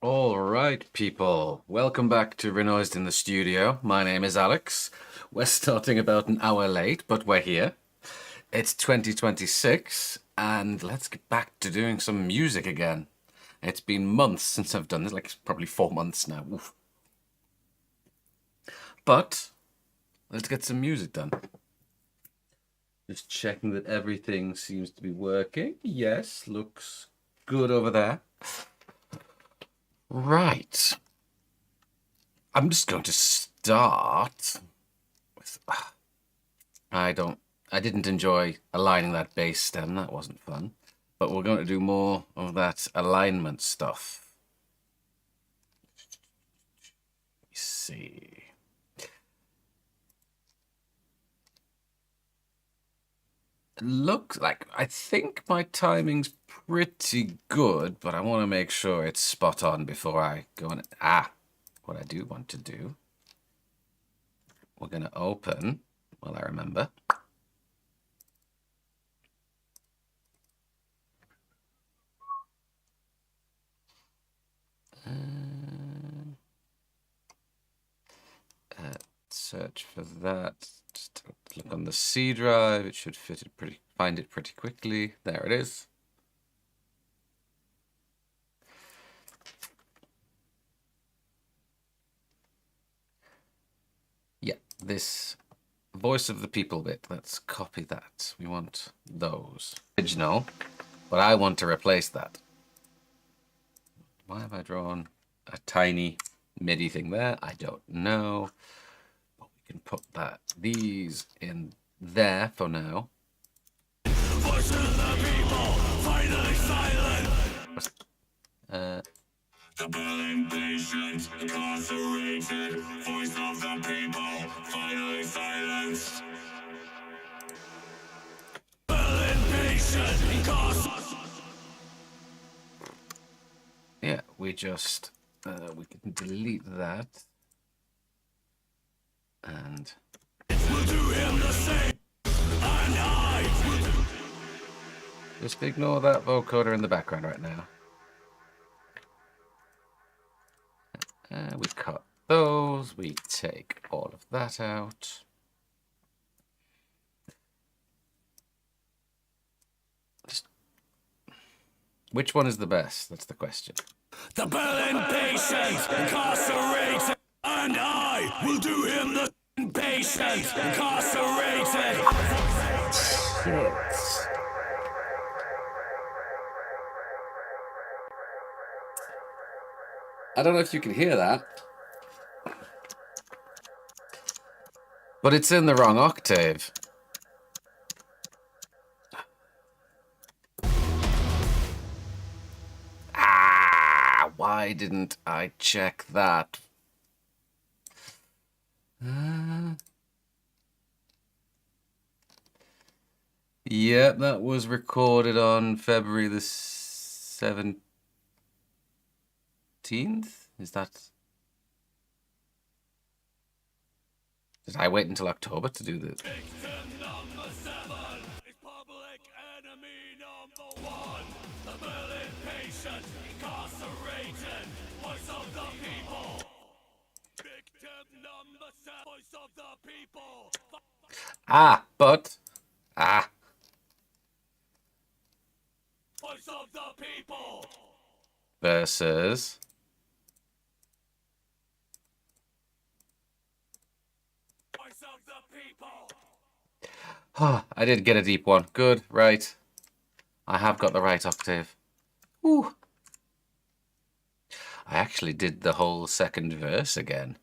All right, people. Welcome back to Renoized in the studio. My name is Alex. We're starting about an hour late, but we're here. It's 2026, and let's get back to doing some music again. It's been months since I've done this, like probably 4 months now. Oof. But let's get some music done. Just checking that everything seems to be working. Yes, looks good over there. Right. I'm just going to start with... I didn't enjoy aligning that bass stem. That wasn't fun. But we're going to do more of that alignment stuff. Let me see. Looks like, I think my timing's pretty good, but I want to make sure it's spot on before I go in. What I do want to do, we're going to open, well, I remember. Search for that. Just look on the C drive. It should find it pretty quickly. There it is. Yeah, this voice of the people bit. Let's copy that. We want those. Original, but I want to replace that. Why have I drawn a tiny MIDI thing there? I don't know. But we can put these in there for now. Voice of the people, finally silent. The Berlin patient, incarcerated. Voice of the people, finally silenced. Berlin patient, incarcerated. Yeah, we just we can delete that, and we'll do him the same. And I will do. Just ignore that vocoder in the background right now. We cut those. We take all of that out. Which one is the best? That's the question. The Berlin patient, incarcerated, and I will do him the patient, incarcerated. Shit. I don't know if you can hear that, but it's in the wrong octave. Why didn't I check that? Yep, that was recorded on February the 17th. Is that... Did I wait until October to do this? Victim number 7 is public enemy number 1. The Berlin patient, incarcerated, voice of the people. Victim number 7, voice of the people. Voice of the people. Versus... Voice of the people. I did get a deep one. Good, right. I have got the right octave. Whew. I actually did the whole second verse again.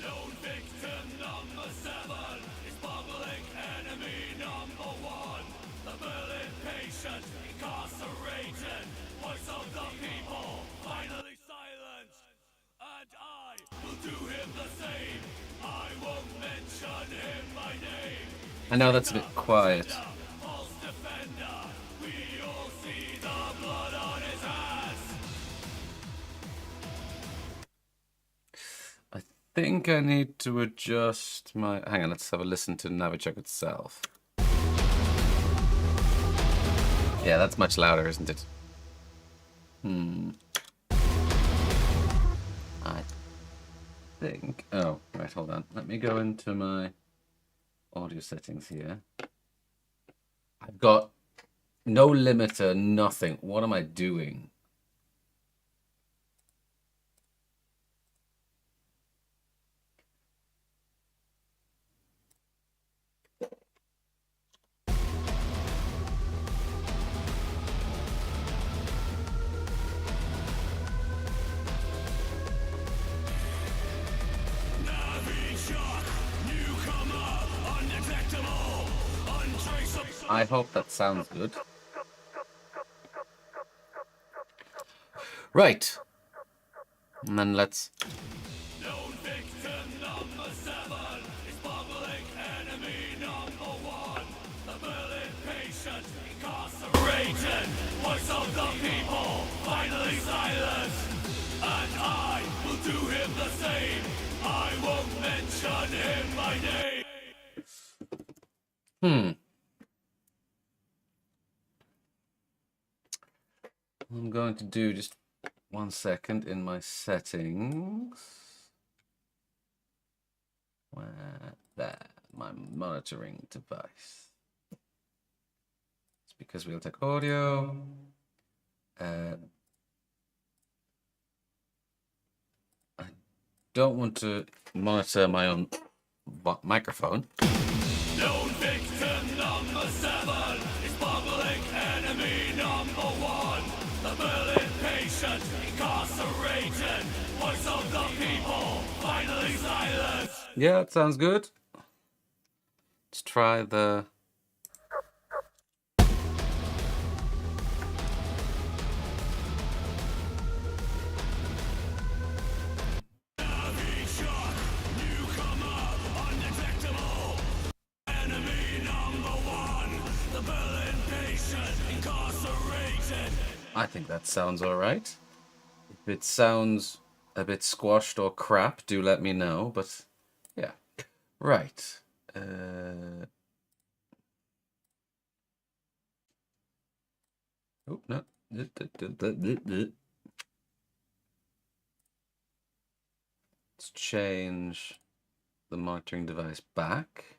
Known victim number 7 is public enemy number 1. The Berlin patient, incarcerated, voice of the people, finally silenced. And I will do him the same. I won't mention him by name. I know that's a bit quiet. I think I need to adjust my... Hang on, let's have a listen to Novichok itself. Yeah, that's much louder, isn't it? I think... Oh, right, hold on. Let me go into my audio settings here. I've got no limiter, nothing. What am I doing? I hope that sounds good. Right. And then let's... Known victim number 7 is public enemy number 1. The Berlin patient, incarcerated, voice of the people, finally silenced. And I will do him the same. I won't mention him by name. I'm going to do just 1 second in my settings. Where? There. My monitoring device. It's because we'll take audio. I don't want to monitor my own microphone. Known victim number 7 is public enemy number 1. The Berlin patient, incarcerated, voice of the people, finally silenced. Yeah, that sounds good. Let's try the... I think that sounds all right. If it sounds a bit squashed or crap, do let me know. But yeah, right. Oh no. Let's change the monitoring device back.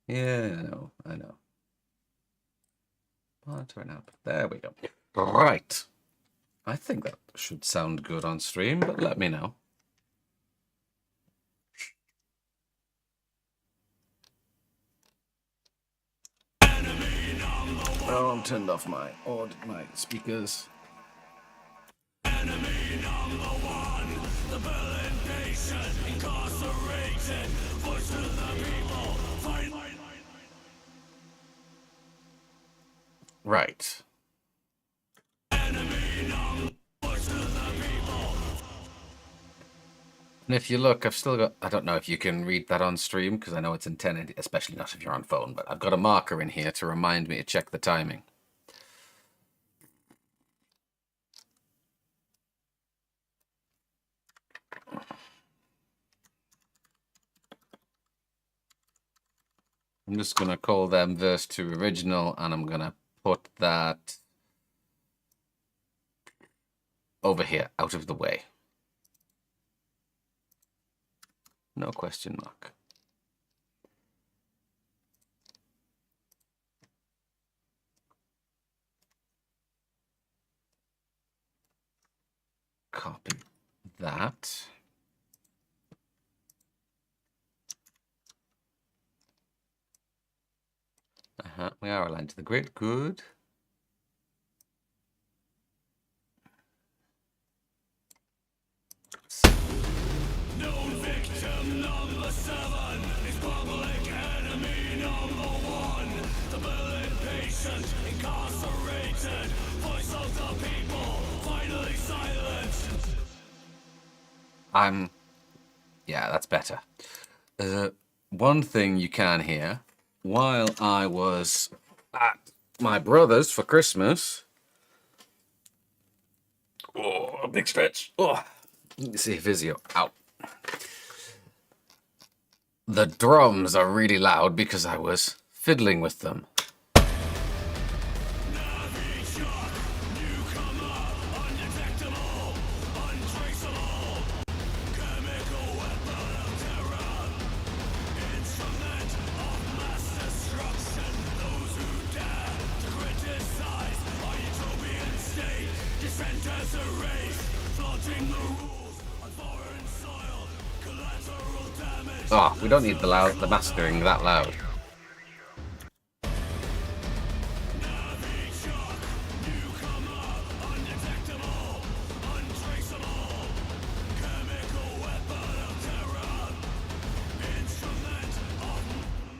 Yeah, I know. Monitoring up. There we go. Right. I think that should sound good on stream, but let me know. Oh, I'm turned off my speakers. Enemy number 1, the Berlin patient, incarcerated, voice of the people, Right. Enemy number, voice of the people. And if you look, I've still got... I don't know if you can read that on stream, because I know it's intended, especially not if you're on phone, but I've got a marker in here to remind me to check the timing. I'm just going to call them verse 2 original, and I'm going to put that over here, out of the way. No question mark. Copy that. We are aligned to the grid. Good. Known victim number 7 is public enemy number 1. The Berlin patient, incarcerated, voice of the people, finally silenced. Yeah, that's better. One thing you can hear, while I was at my brother's for Christmas. Oh, a big stretch. Oh, you can see physio. Ow. The drums are really loud because I was fiddling with them. Dissenters erased, flaunting the rules on foreign soil. Collateral damage. Oh, we don't need the mastering that loud.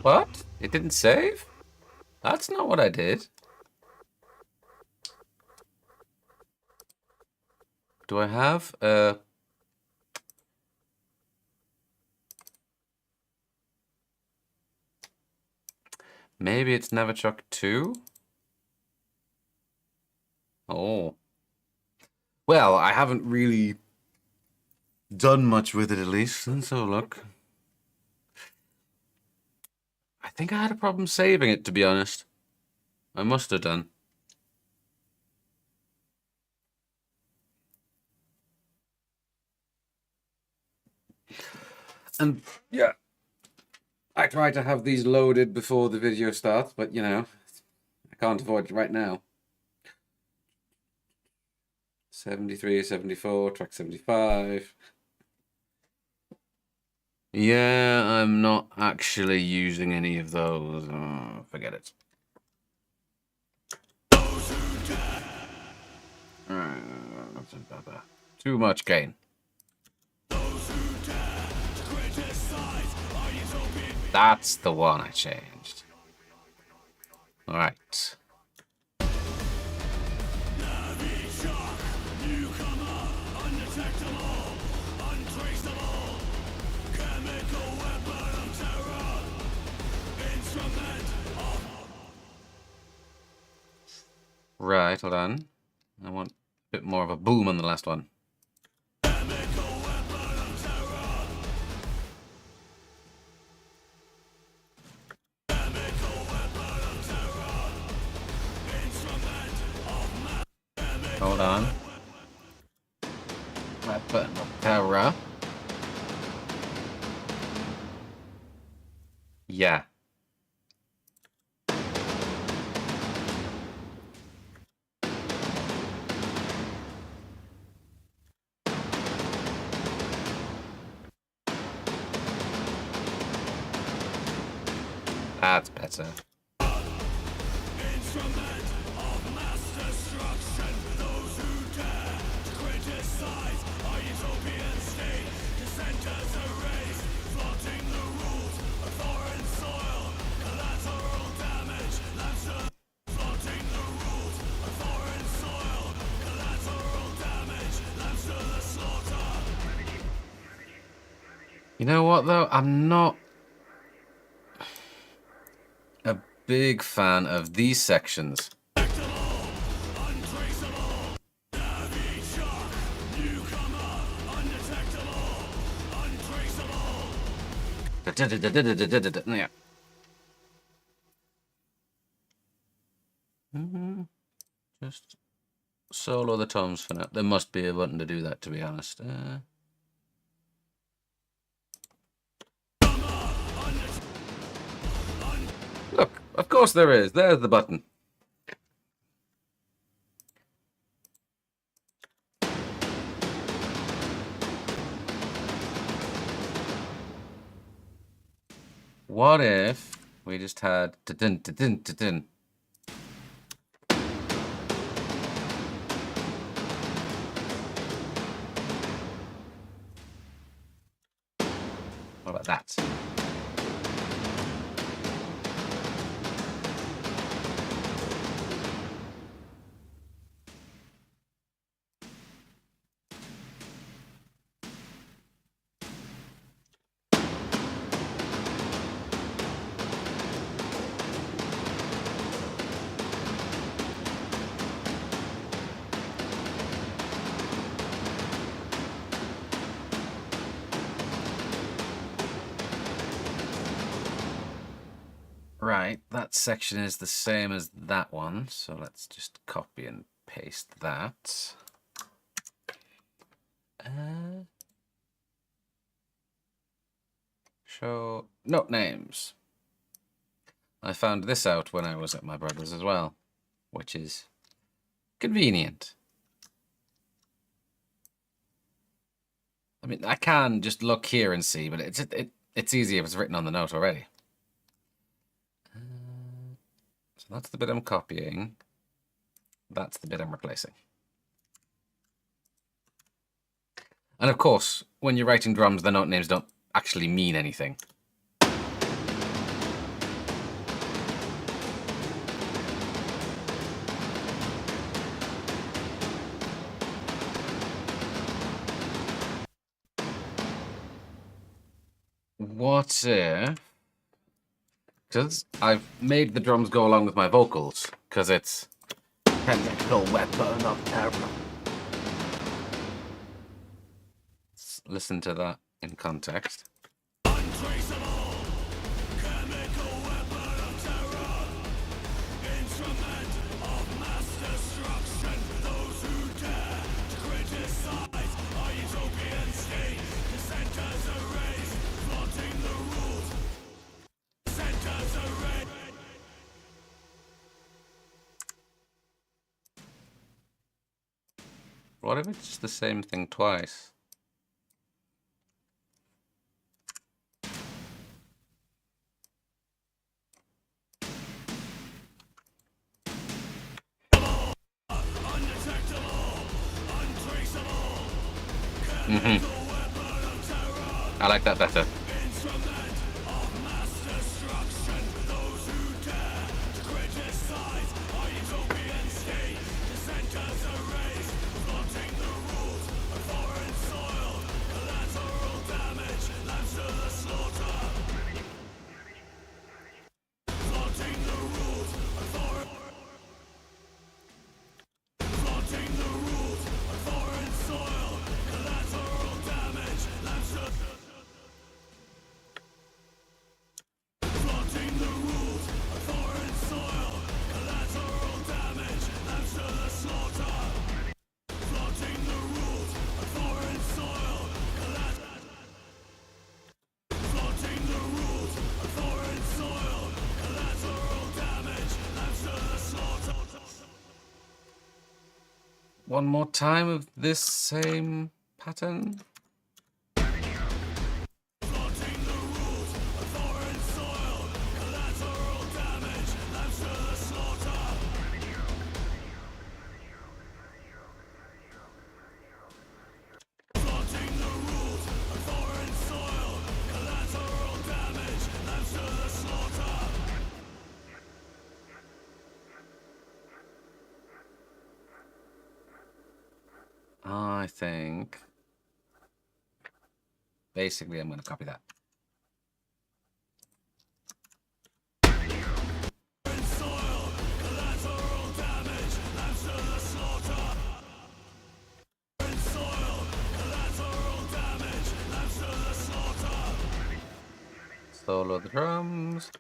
What? It didn't save? That's not what I did. Do I have maybe it's Novichok 2? Oh. Well, I haven't really done much with it at least. Let's have a look. I think I had a problem saving it, to be honest. I must have done. And yeah, I try to have these loaded before the video starts, but you know, I can't avoid it right now. 73, 74, track 75. Yeah, I'm not actually using any of those. Forget it. Too much gain. That's the one I changed. All right. Right, hold on. I want a bit more of a boom on the last one. Hold on. Weapon of terror. Yeah. That's better. Instrument of mass destruction. Those who dare to criticize our utopian state. Dissenters erased, flaunting the rules of foreign soil. Collateral damage. Flaunting the rules of foreign soil. Collateral damage. Lamps to the slaughter. You know what though? I'm not a big fan of these sections. Yeah. Just solo the toms for now. There must be a button to do that, to be honest. Look, of course there is. There's the button. What if we just had ta-din, ta-din, ta-din? What about that? Right, that section is the same as that one, so let's just copy and paste that. Show note names. I found this out when I was at my brother's as well, which is convenient. I mean, I can just look here and see, but it's easier if it's written on the note already. So that's the bit I'm copying. That's the bit I'm replacing. And of course, when you're writing drums, the note names don't actually mean anything. What if... Because I've made the drums go along with my vocals, because it's chemical weapon of terror. Let's listen to that in context. Untraceable, chemical weapon of terror, instrument of mass destruction. Those who dare to criticize our utopian state, dissenters erased, flaunting the rules. Dissenters erased. What if it's just the same thing twice? I like that better. Instrument of mass destruction. Those who dare to criticize our utopian state. Dissenters erased, flaunting the rules of foreign soil. Collateral damage, lambs to the slaughter. Flaunting the rules of foreign. Flaunting the rules of foreign soil. Collateral damage, lambs to the Flaunting the rules of foreign soil, collateral damage, lambs to the slaughter. Flaunting the rules of foreign soil, flaunting the rules of foreign soil, collateral damage, lambs to the slaughter. One more time of this same pattern. Flaunting the rules of foreign soil, collateral damage, lambs to the slaughter. Flaunting the rules of foreign soil, collateral damage, lambs to the slaughter. I think... Basically, I'm going to copy that. Soil, collateral damage, lambs to the slaughter. Soil, collateral damage, lambs to the slaughter. Solo the drums.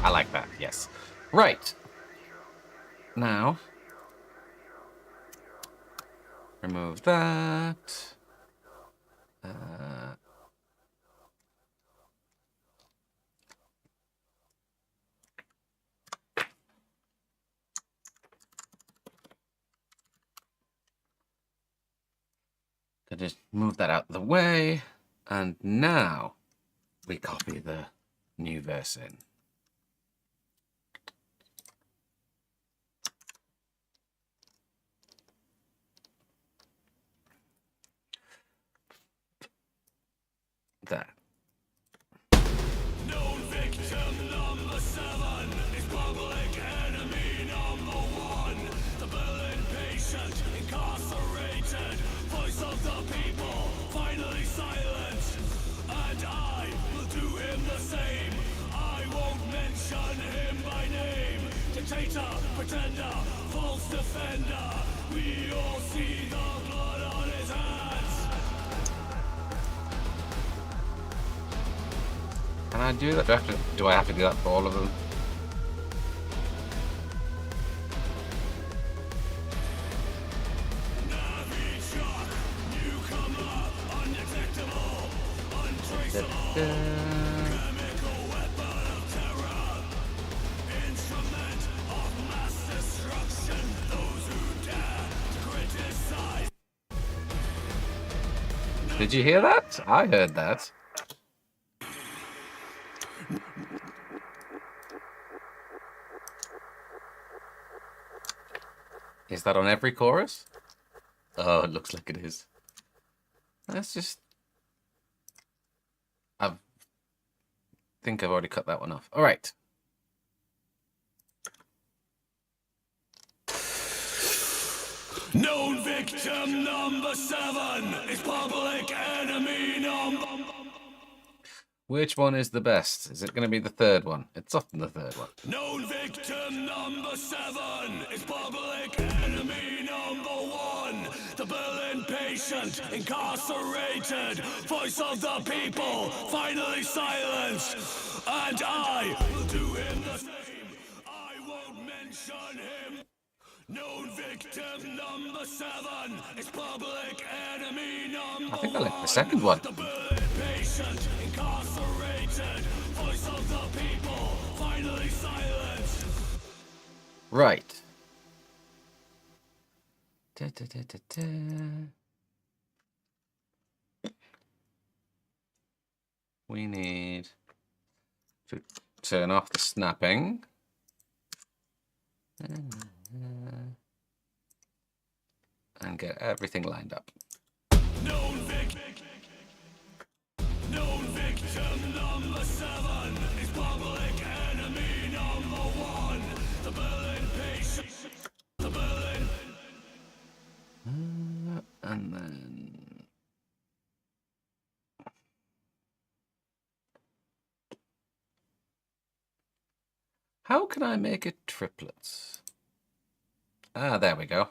I like that, yes. Right. Now, remove that. Just move that out of the way. And now we copy the new verse in. That. Known victim number 7 is public enemy number 1. The villain patient, incarcerated, voice of the people, finally silent. And I will do him the same. I won't mention him by name. Dictator, pretender, false defender. We all see the blood on his hands. Can I do that? Do I have to do that for all of them? Did you hear that? I heard that. Is that on every chorus? Oh, it looks like it is. Let's just... I think I've already cut that one off. All right. Known victim number 7 is public enemy number... Which one is the best? Is it going to be the third one? It's often the third one. Known victim number 7 is public enemy number 1. The Berlin patient, incarcerated, voice of the people, finally silenced. And I will do him the same. I won't mention him. Known victim number 7 is public enemy number 1. I think I like the second one. The Berlin patient, incarcerated, voice of the people, finally silenced. Right. Da, da, da, da, da. We need to turn off the snapping. And get everything lined up. Known victim number 7 is public enemy number 1. The Berlin patient. The Berlin. And then... How can I make it triplets? Ah, there we go.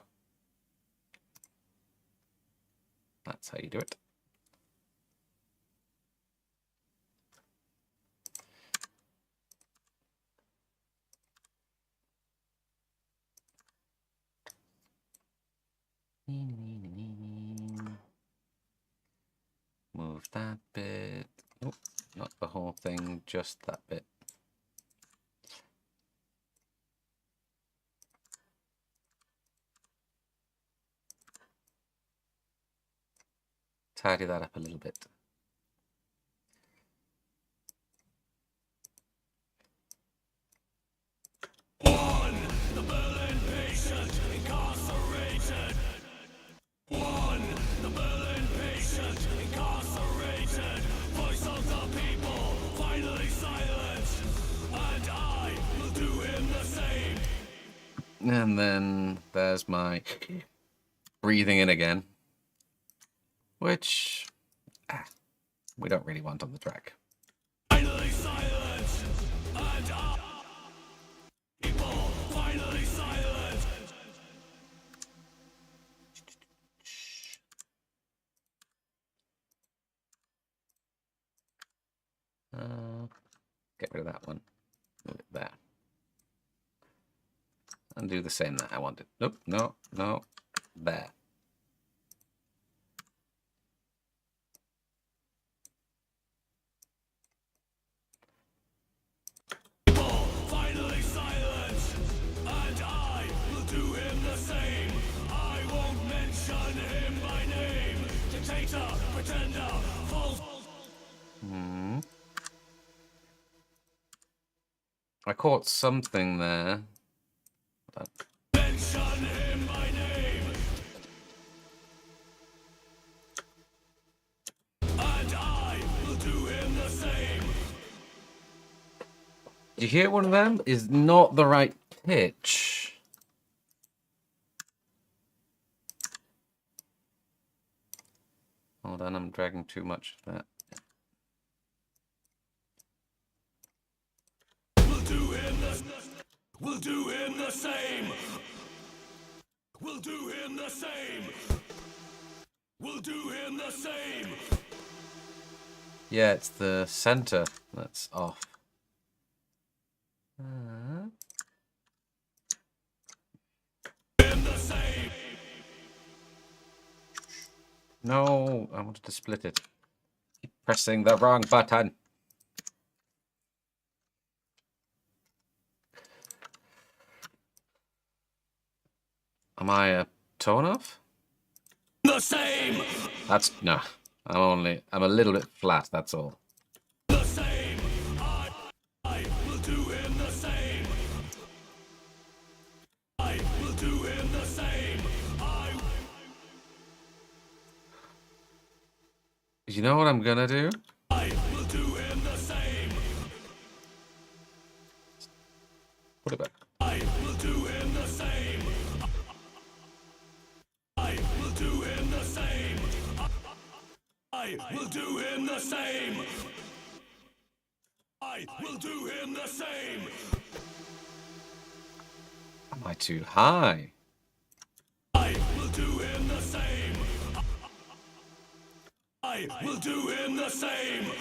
That's how you do it. Move that bit. Oh, not the whole thing, just that bit. Tidy that up a little bit. The Berlin patient, incarcerated. The Berlin patient, incarcerated. Voice of the people, finally silenced. And I will do him the same. And then there's my breathing in again. Which we don't really want on the track. Finally silenced. And I... People, finally silenced. Get rid of that one. Move it there. And do the same that I wanted. Nope, no, no, there. Finally silenced. And I will do him the same. I won't mention him by name. Dictator, pretender, false. I caught something there. Mention him by name. And I will do him the same. Did you hear one of them? Is not the right pitch. Hold on, I'm dragging too much of that. We'll do him the same. We'll do him the same. We'll do him the same. Yeah, it's the center that's off. Him the same. No, I wanted to split it. Keep pressing the wrong button. Am I a tone off? The same. That's no. I'm a little bit flat, that's all. The same. I will do him the same. I will do him the same. You know what I'm gonna do? I will do him the same. Put it back. I will do him the same. I will do him the same. I will do him the same. I will do him the same. Am I too high? I will do him the same. I will do him the same.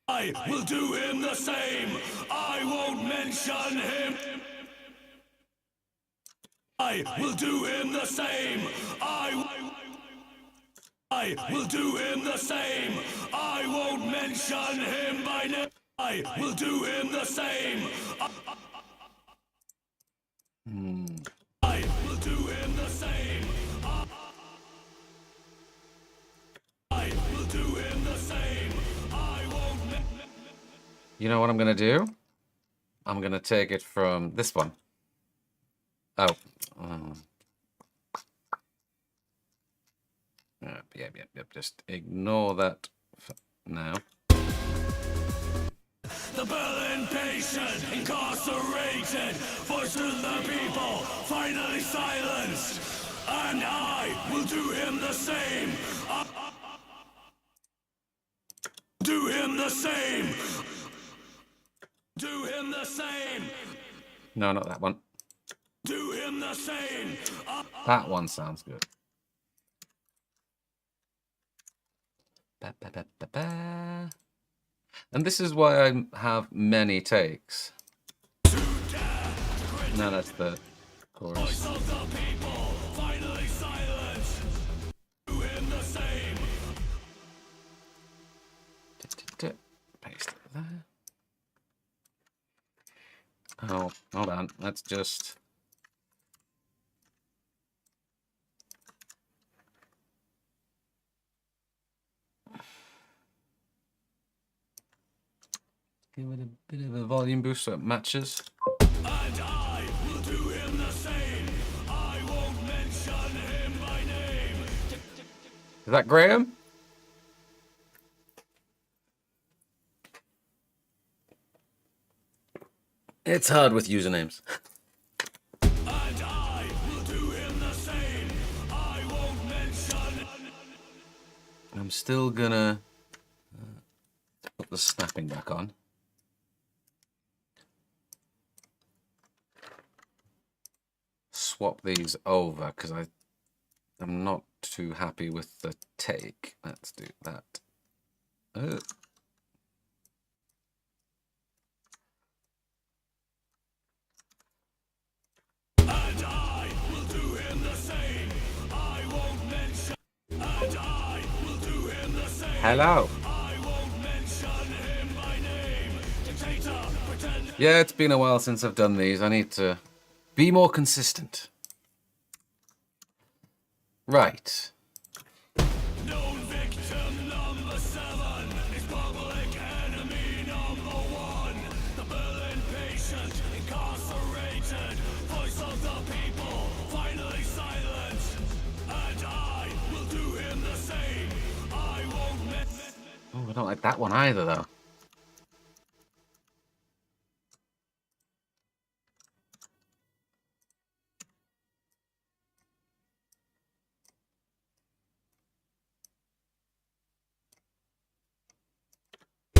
I will do him the same. I won't mention him. I will do him the same. I will do him the same. I won't mention him by name. I will do him the same. I will do him the same. I will do him the same. I won't. You know what I'm gonna do? I'm gonna take it from this one. Oh. Yep. Just ignore that now. The Berlin patient, incarcerated, voice of the people, finally silenced. And I will do him the same. Do him the same. Do him the same. No, not that one. Do him the same. That one sounds good. Ba-ba-ba-ba-ba. And this is why I have many takes. No, that's the chorus. Voice of the people, finally silenced. Do him the same. Paste it there. Oh, hold on. Let's just... give it a bit of a volume boost so it matches. And I will do him the same. I won't mention him by name. Is that Graham? It's hard with usernames. And I will do him the same. I won't mention. I'm still gonna put the snapping back on. Swap these over because I'm not too happy with the take. Let's do that. Oh. And I will do him the same. I won't mention. And I will do him the same. Hello. I won't mention him by name. Dictator, pretend. Yeah, it's been a while since I've done these. I need to be more consistent. Right. Known victim number 7 is public enemy number 1. The Berlin patient, incarcerated, voice of the people, finally silenced. And I will do him the same. I won't miss. Oh, I don't like that one either, though.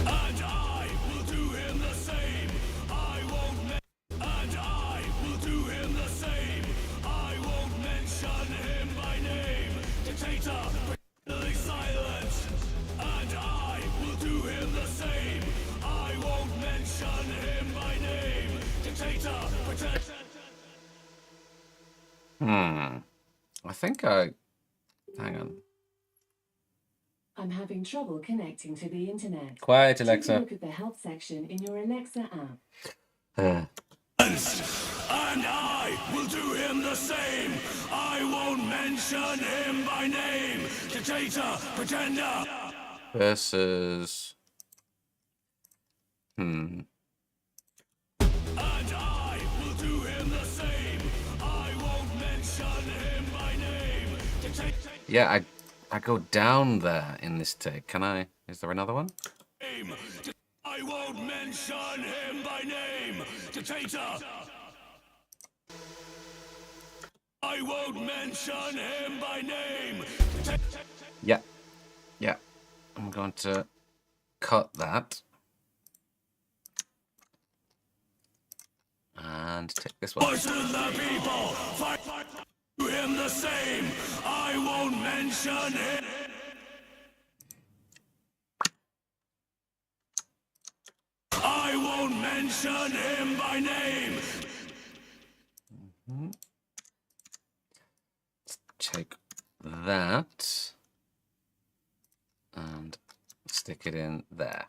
And I will do him the same. I won't miss. And I will do him the same. I won't mention him by name. Dictator, finally silenced. And I will do him the same. I won't mention him by name. Dictator, protect. I think I... Hang on. I'm having trouble connecting to the internet. Quiet, Take a Alexa. look at the help section in your Alexa app. Uh, And I will do him the same. I won't mention him by name. Dictator, pretender. Versus... And I will do him the same. I won't mention him by name. Dictator. Yeah, I go down there in this take. Can I? Is there another one? I won't mention him by name. Dictator. I won't mention him by name. Yeah. Yeah. I'm going to cut that. And take this one. Voice of the people, fight to him the same. I won't mention him. I won't mention him by name. Take that and stick it in there.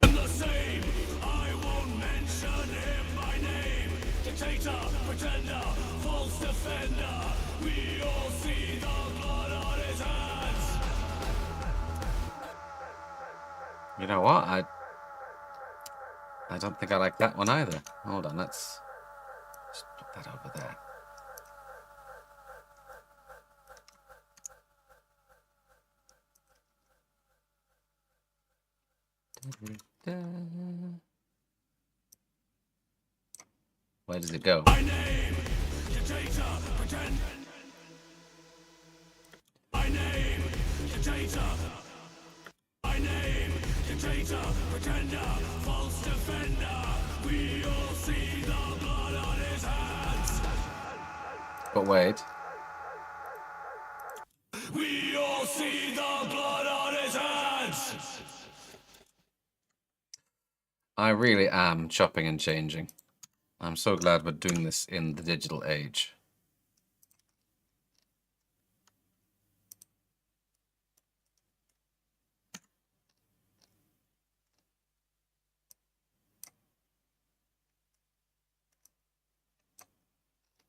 The same. I won't mention him by name. Dictator, pretender, false defender. We all see the blood on his hands. You know what? I don't think I like that one either. Hold on, let's just put that over there. Where does it go? My name, dictator, pretender. My name, dictator. My name, dictator, pretender, false defender. We all see the blood on his hands. But wait. We all see the blood on his hands. I really am chopping and changing. I'm so glad we're doing this in the digital age.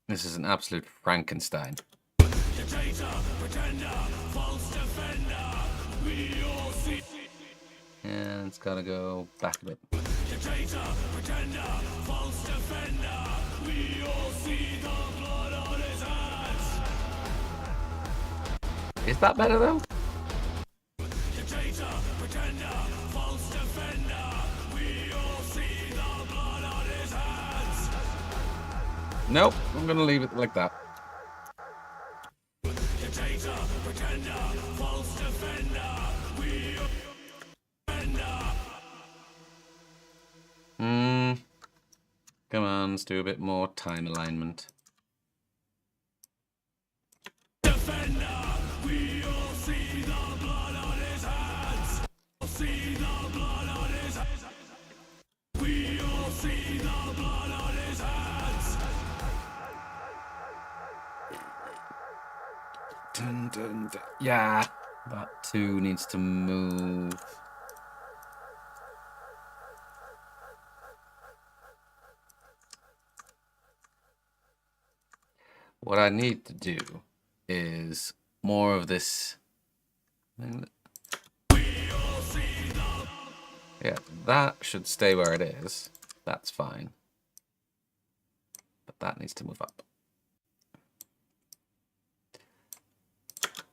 This is an absolute Frankenstein. Dictator, pretender, false defender. We all see. And it's gotta go back a bit. Dictator, pretender, false defender. We all see the blood on his hands. Is that better though? Dictator, pretender, false defender. We all see the blood on his hands. Nope, I'm gonna leave it like that. Dictator, pretender, false defender. We all Come on, let's do a bit more time alignment. defender. We all see the blood on his hands. See the blood on his hands. We all see the blood on his hands. Dun, dun, dun. Yeah, that two needs to move. What I need to do is more of this. Yeah, that should stay where it is. That's fine. But that needs to move up.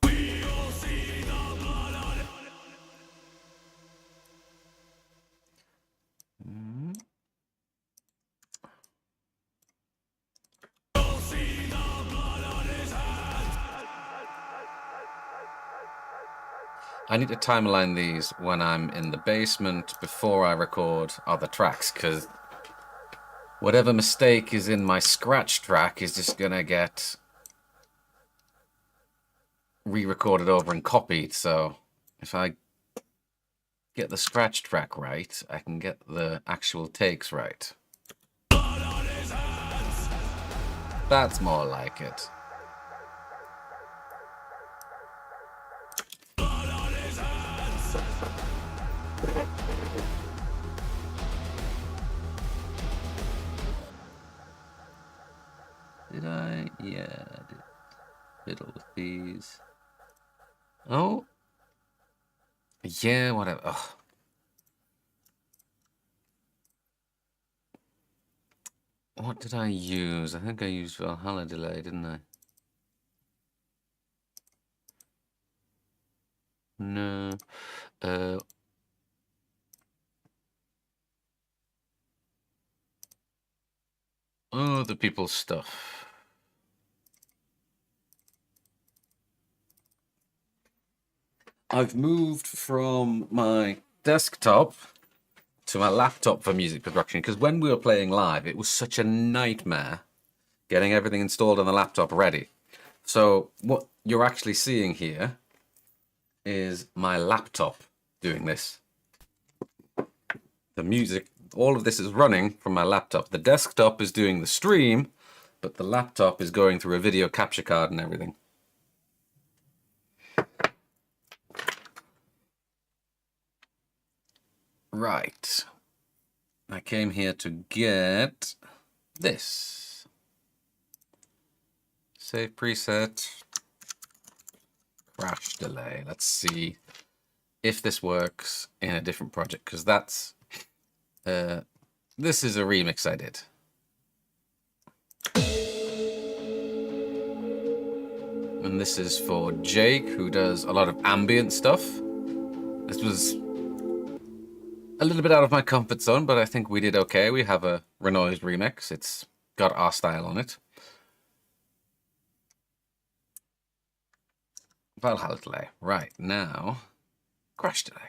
We all see the blood on his all see the blood on his hands. I need to timeline these when I'm in the basement before I record other tracks, because whatever mistake is in my scratch track is just gonna get re-recorded over and copied. So if I get the scratch track right, I can get the actual takes right. Blood on his hands. That's more like it. Blood on his hands. please. Oh. Yeah, whatever. Ugh. What did I use? I think I used Valhalla delay, didn't I? No. Oh, the people's stuff. I've moved from my desktop to my laptop for music production because when we were playing live, it was such a nightmare getting everything installed on the laptop ready. So what you're actually seeing here is my laptop doing this. The music, all of this is running from my laptop. The desktop is doing the stream, but the laptop is going through a video capture card and everything. Right. I came here to get this. Save preset. Crash delay. Let's see if this works in a different project, because that's this is a remix I did. And this is for Jake, who does a lot of ambient stuff. This was a little bit out of my comfort zone, but I think we did okay. We have a Renoized remix. It's got our style on it. Valhalla delay. Right, now, crash delay.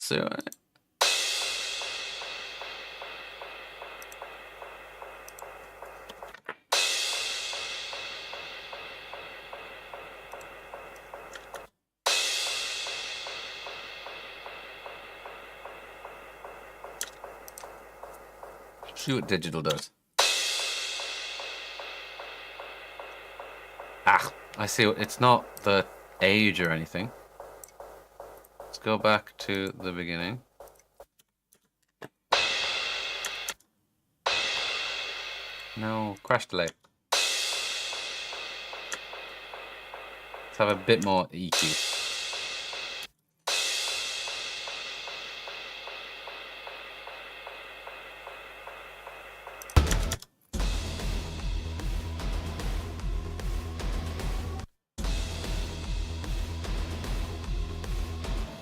So see what digital does. Ah, I see. It's not the age or anything. Let's go back to the beginning. No, crash delay. Let's have a bit more EQ.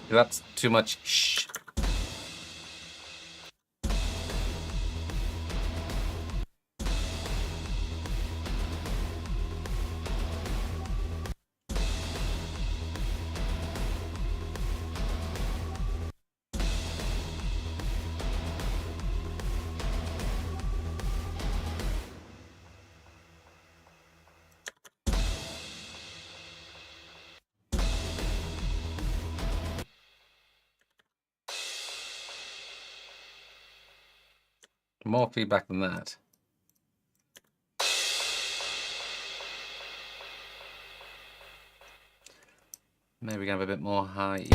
That's too much shh. More feedback than that. Maybe we can have a bit more high.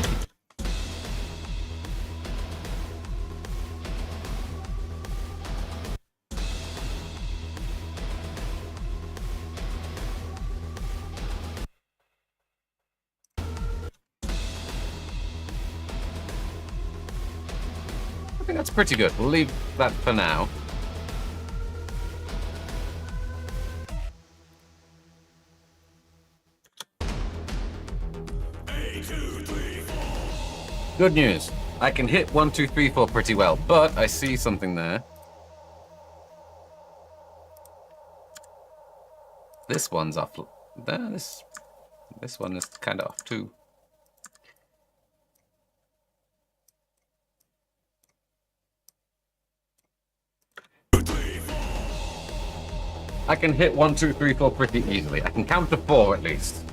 I think that's pretty good. We'll leave that for now. Good news. I can hit 1, 2, 3, 4 pretty well, but I see something there. This one's off. There, this one is kind of off too. I can hit 1, 2, 3, 4 pretty easily. I can count to 4 at least.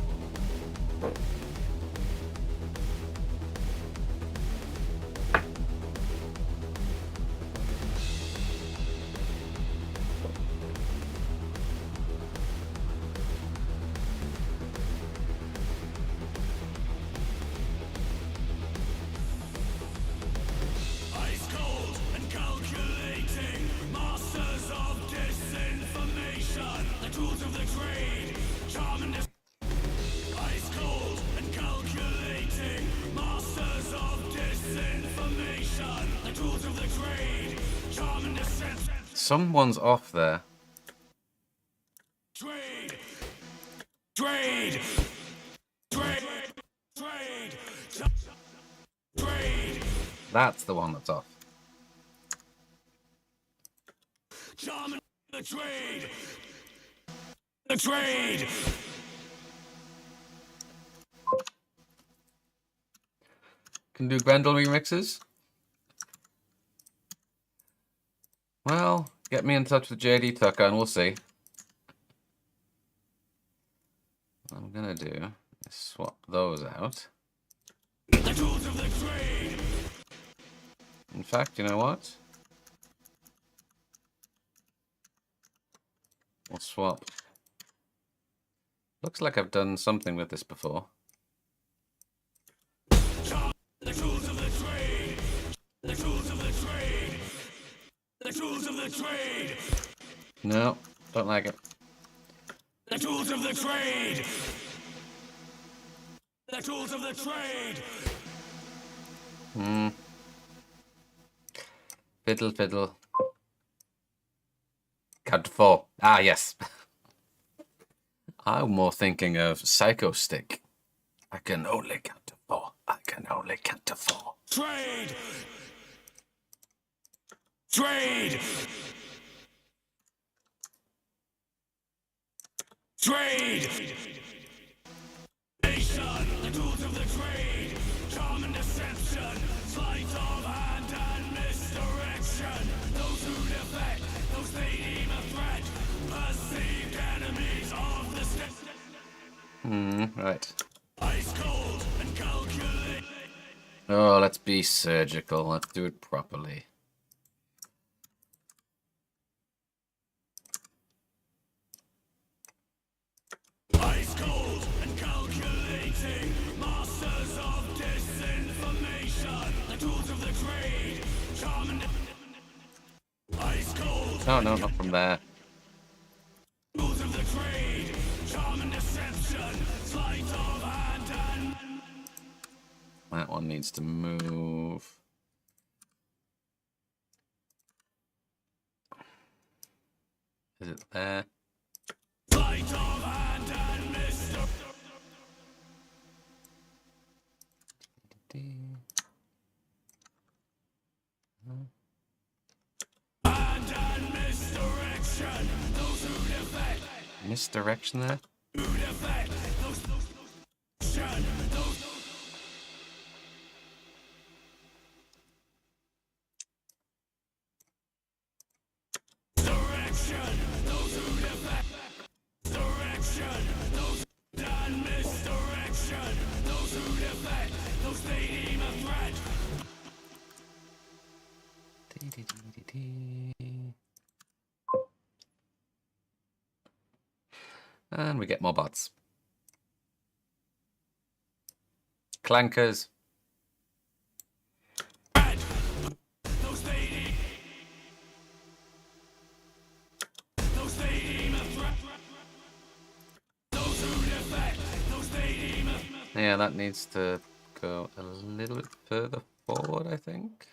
trade, charm and ice cold and calculating, masters of disinformation, the tools of the trade, charm and deception. Someone's off there. Trade, trade, trade, trade, trade, That's the one that's off. charm and the trade, the trade. Can do Grendel remixes? Well, get me in touch with JD Tucker and we'll see. What I'm gonna do is swap those out. The tools of the trade. In fact, you know what? We'll swap. Looks like I've done something with this before. The tools of the trade. The tools of the trade. The tools of the trade. No, don't like it. The tools of the trade. The tools of the trade. Fiddle, fiddle. Count to 4. Ah, yes. I'm more thinking of Psycho Stick. I can only count to 4. I can only count to 4. Trade. Trade. Trade. Nation. The tools of the trade. Charm and deception. Sleight of hand and misdirection. Those who defect, those they deem a threat. Perceived enemies of the state. Right. Ice cold and calculate. Oh, let's be surgical. Let's do it properly. Ice cold and calculating, masters of disinformation, the tools of the trade, charm and ice cold. No, no, not from there. Tools of the trade, charm and deception, sleight of hand and That one needs to move. Is it there? sleight of hand and misdirection. And misdirection, those who defect, Misdirection there? who defect, those direction, those who defect, direction, those and misdirection, those who defect, those they deem a threat. And we get more bots. Clankers. Those they deem a threat. Those who defect, those they deem a Yeah, that needs to go a little bit further forward, I think.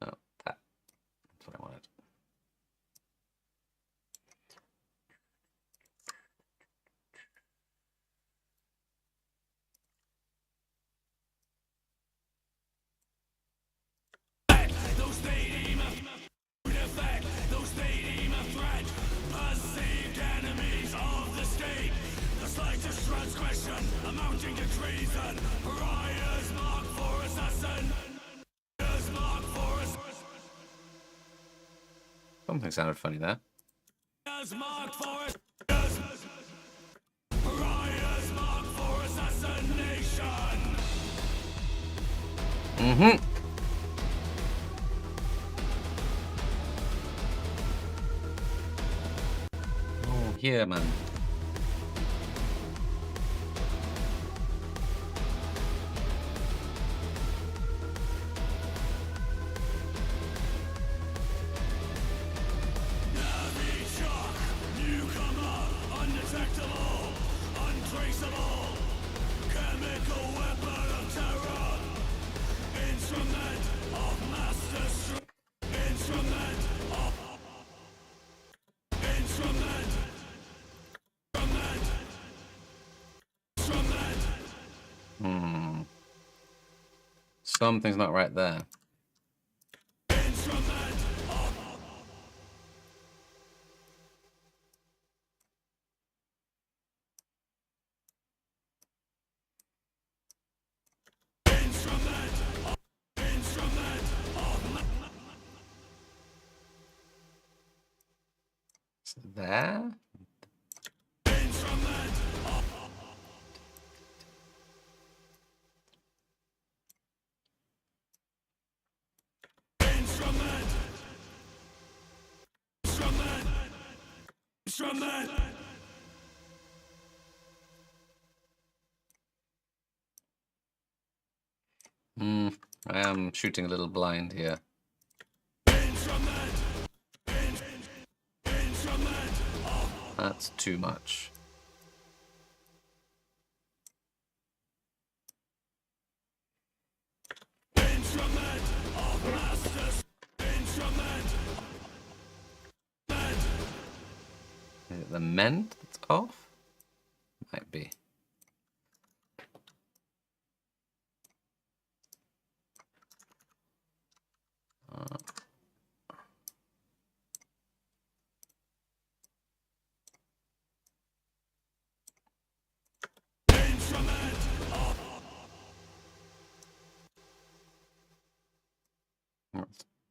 No, that. That's what I wanted. those they deem a defect, those they deem a threat. Perceived enemies of the state. The slightest transgression amounting to treason. Pariahs marked for assassin. Pariahs marked for Something sounded funny there. Pariahs marked for Pariahs marked for assassination. Yeah, man. Newcomer, undetectable, untraceable, chemical weapon of terror, instrument of mass destruction, instrument, instrument, Hmm. Something's not right there. instrument, Is it there? instrument. Hmm. I am shooting a little blind here. That's too much. Is it the mend that's off? Might be.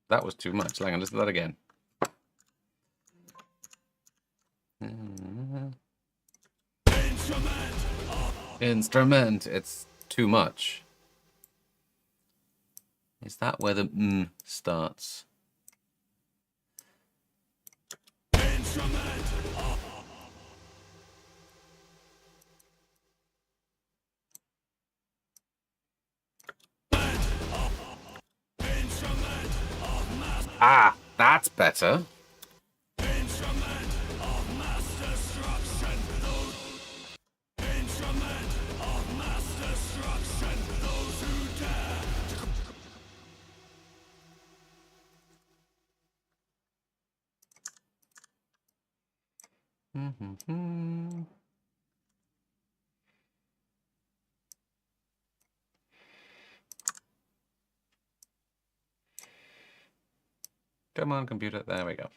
That was too much. Hang on, let's do that again. Instrument. It's too much. Is that where the starts? Ah, that's better. Come on, computer. There we go.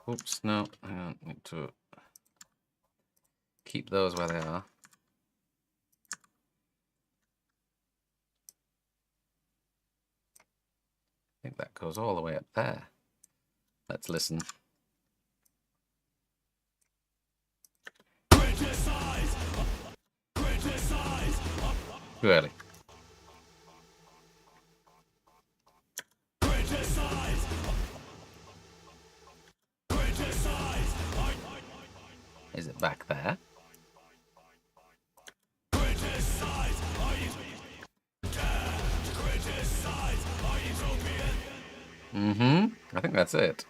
Oops, no, hang on. Need to keep those where they are. I think that goes all the way up there. Let's listen. Too early. Is it back there? I think that's it.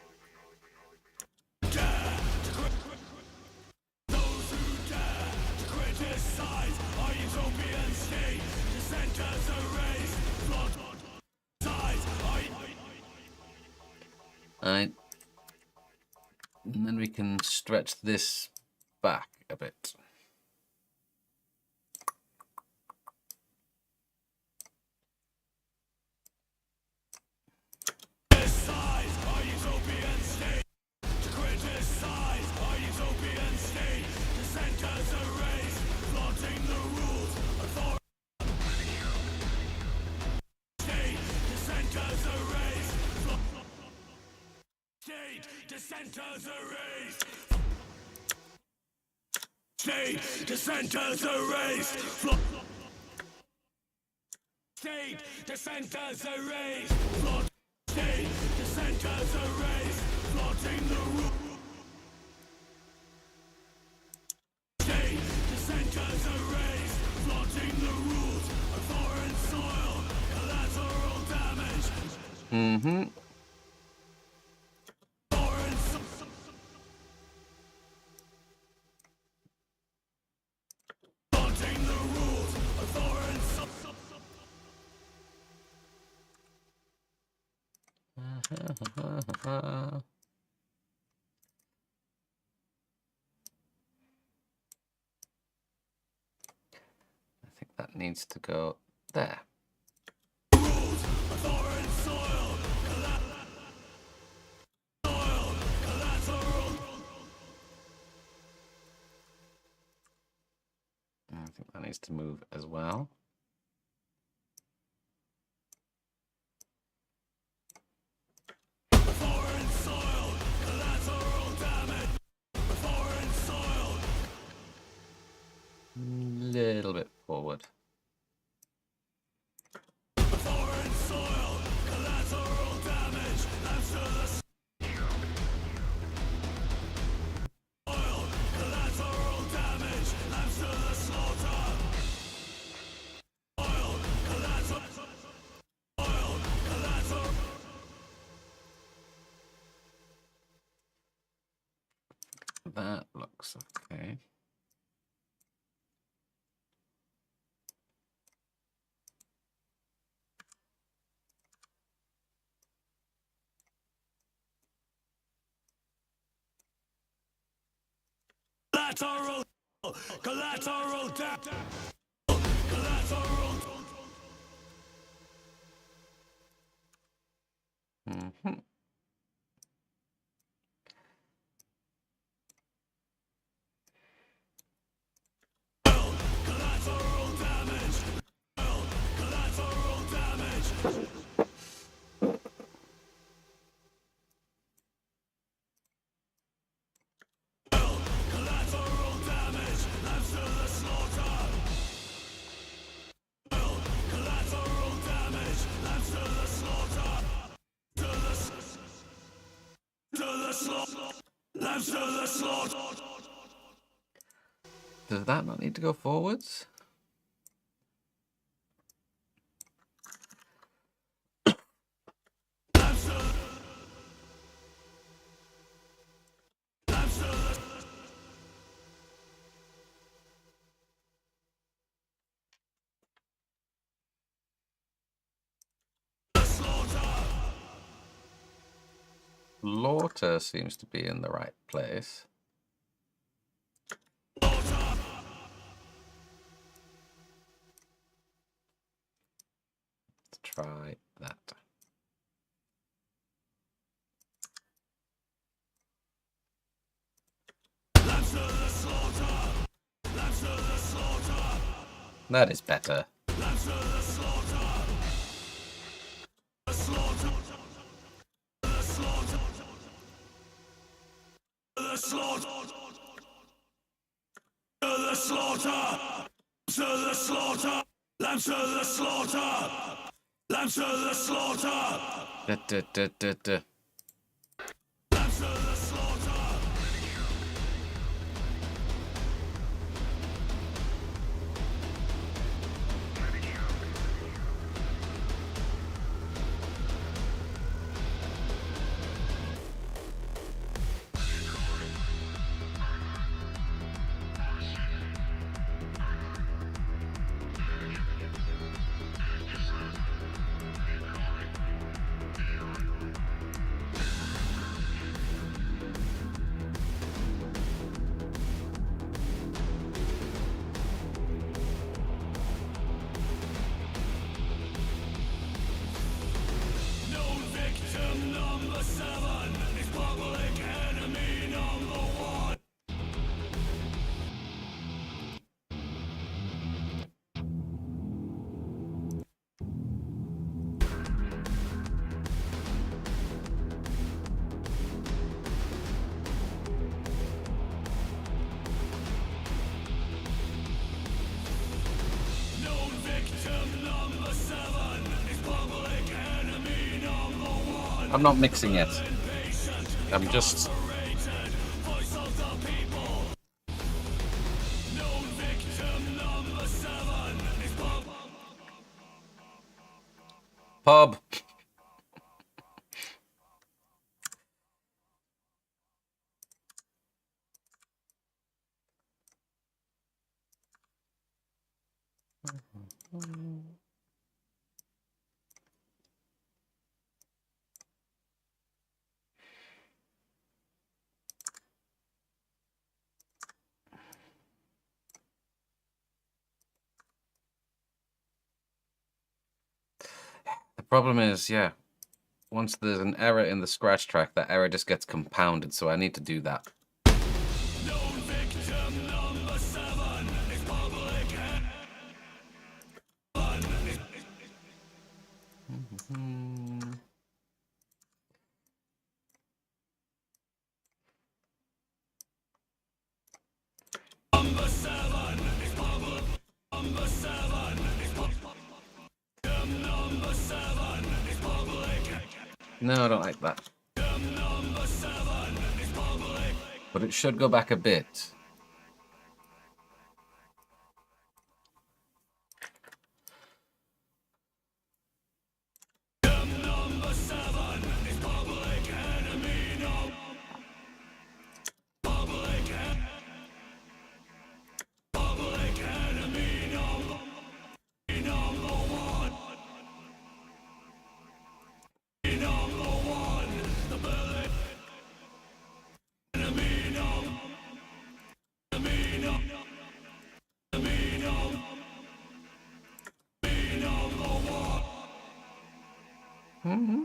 Alright. And then we can stretch this back a bit. dissenters erased. State dissenters erased. State dissenters erased. State dissenters erased. Plotting the rule. State dissenters erased. Plotting the rules of foreign soil. Collateral damage. Mm-hmm. I think that needs to go there. I think that needs to move as well. Foreign soil, collateral damage. Foreign soil. Little bit forward. Foreign soil, collateral damage. Answer the soil, collateral damage. Answer the slaughter. Oil, collateral. Oil, collateral. That looks okay. Collateral. Collateral damage. Collateral. Mm-hmm. Collateral damage. Collateral damage. Collateral damage. Answer the slaughter. Collateral damage. Answer the slaughter. To the slaughter. Answer the slaughter. Does that not need to go forwards? Slaughter seems to be in the right place. Let's try that. That is better. The slaughter. The slaughter. The slaughter. Lambs to the slaughter. Lambs to the slaughter. Lambs to the Slaughter. I'm not mixing yet. I'm just... Pub. The problem is, yeah, once there's an error in the scratch track, that error just gets compounded, so I need to do that. No, I don't like that. But it should go back a bit. Mm-hmm.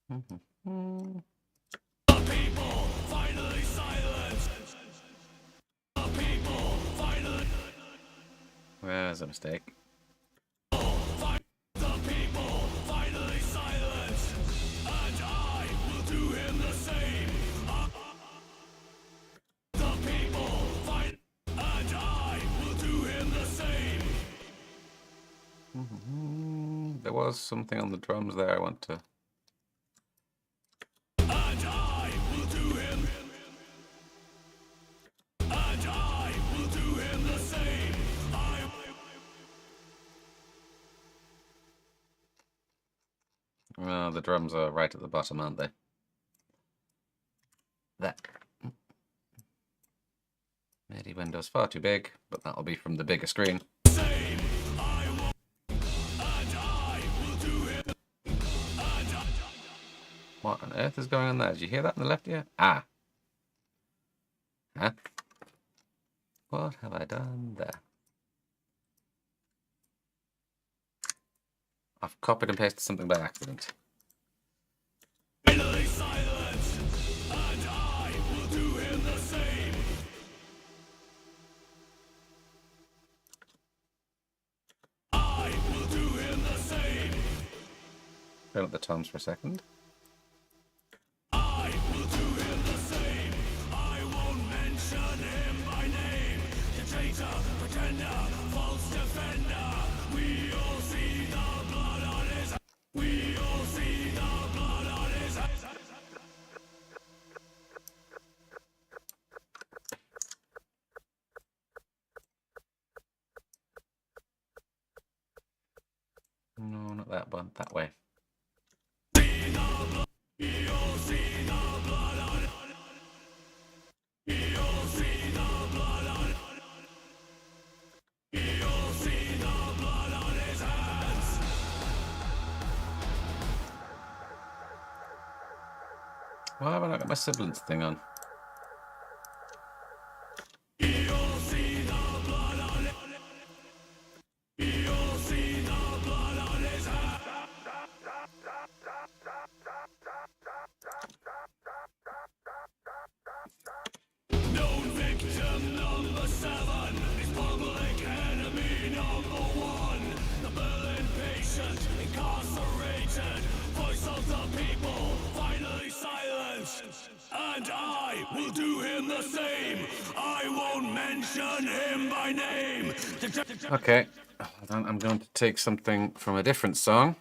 Mm-hmm. Well, that's a mistake. There was something on the drums there I want to... Oh, the drums are right at the bottom, aren't they? That. MIDI window's far too big, but that'll be from the bigger screen. What on earth is going on there? Did you hear that on the left here? Ah. Huh? What have I done there? I've copied and pasted something by accident. Turn up the toms for a second. No, not that one. That way. Why have I not got my siblings thing on? will do him the same. I won't mention him by name. Okay, hold on, I'm going to take something from a different song,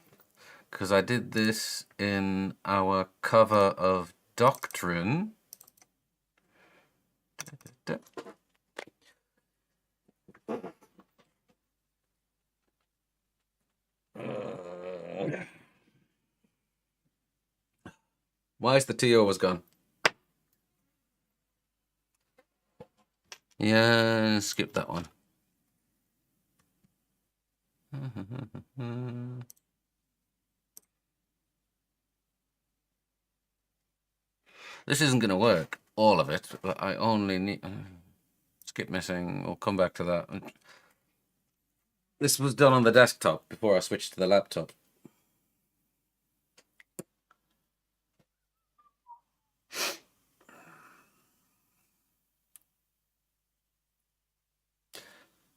because I did this in our cover of Doctrine. Why is the T always gone? Yeah, skip that one. This isn't going to work, all of it, but I only need... skip missing, we'll come back to that. This was done on the desktop before I switched to the laptop.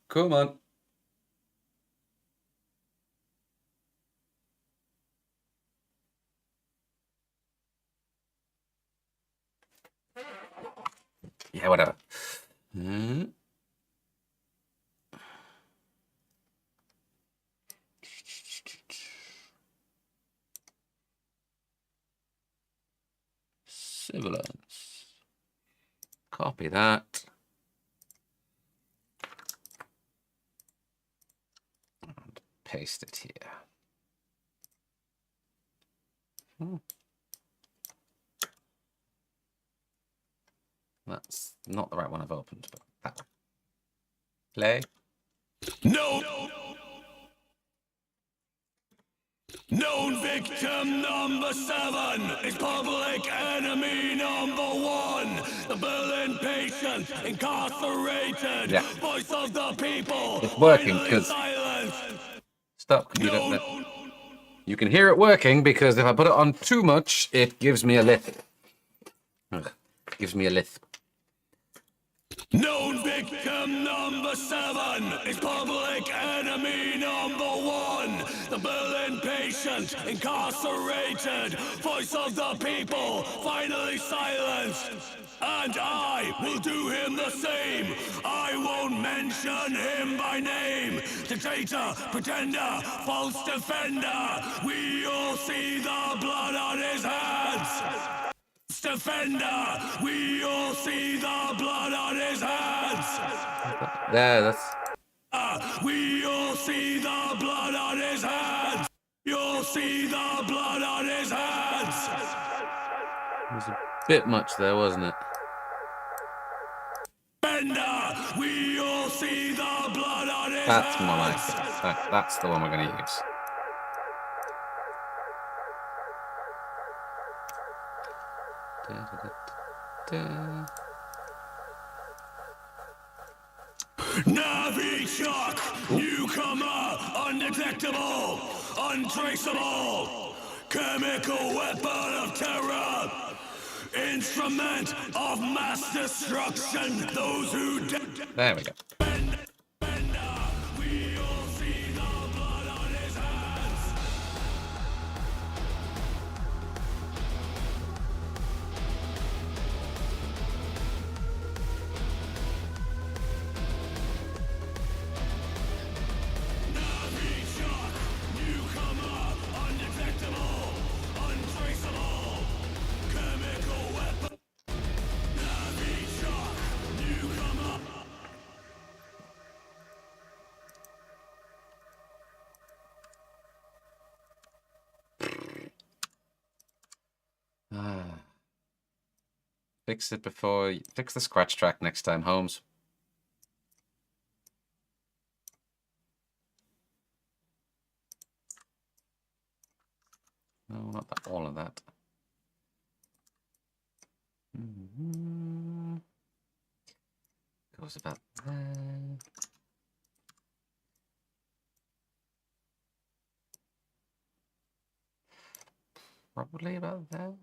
Come on. Yeah, whatever. Sibilance. Copy that. And paste it here. That's not the right one I've opened, but that one. Play. No. Known victim number 7 is public enemy number 1. The Berlin patient incarcerated. Yeah. Voice of the people. It's working Finally because... silenced. Stop, computer. You can hear it working because if I put it on too much, it gives me a lisp. Ugh. Gives me a lisp. Known victim number 7 is public enemy number 1. The Berlin patient incarcerated. Voice of the people finally silenced. And I will do him the same. I won't mention him by name. Dictator, pretender, false defender. We all see the blood on his hands. Defender, we all see the blood on his hands. Yeah, that's... We all see the blood on his hands. We all see the blood on his hands. It was a bit much there, wasn't it? Defender, we all see the blood on his That's hands. more like it. That's the one we're going to use. Navi-Chuck, newcomer, undetectable, untraceable, chemical weapon of terror, instrument of mass destruction. Those who There we go. we all see the blood on his hands. Navi-Chuck, newcomer, undetectable, untraceable, chemical weapon. Navi-Chuck, newcomer. Fix it before... Fix the scratch track next time, Holmes. No, not that. All of that. Goes about there. Probably about there.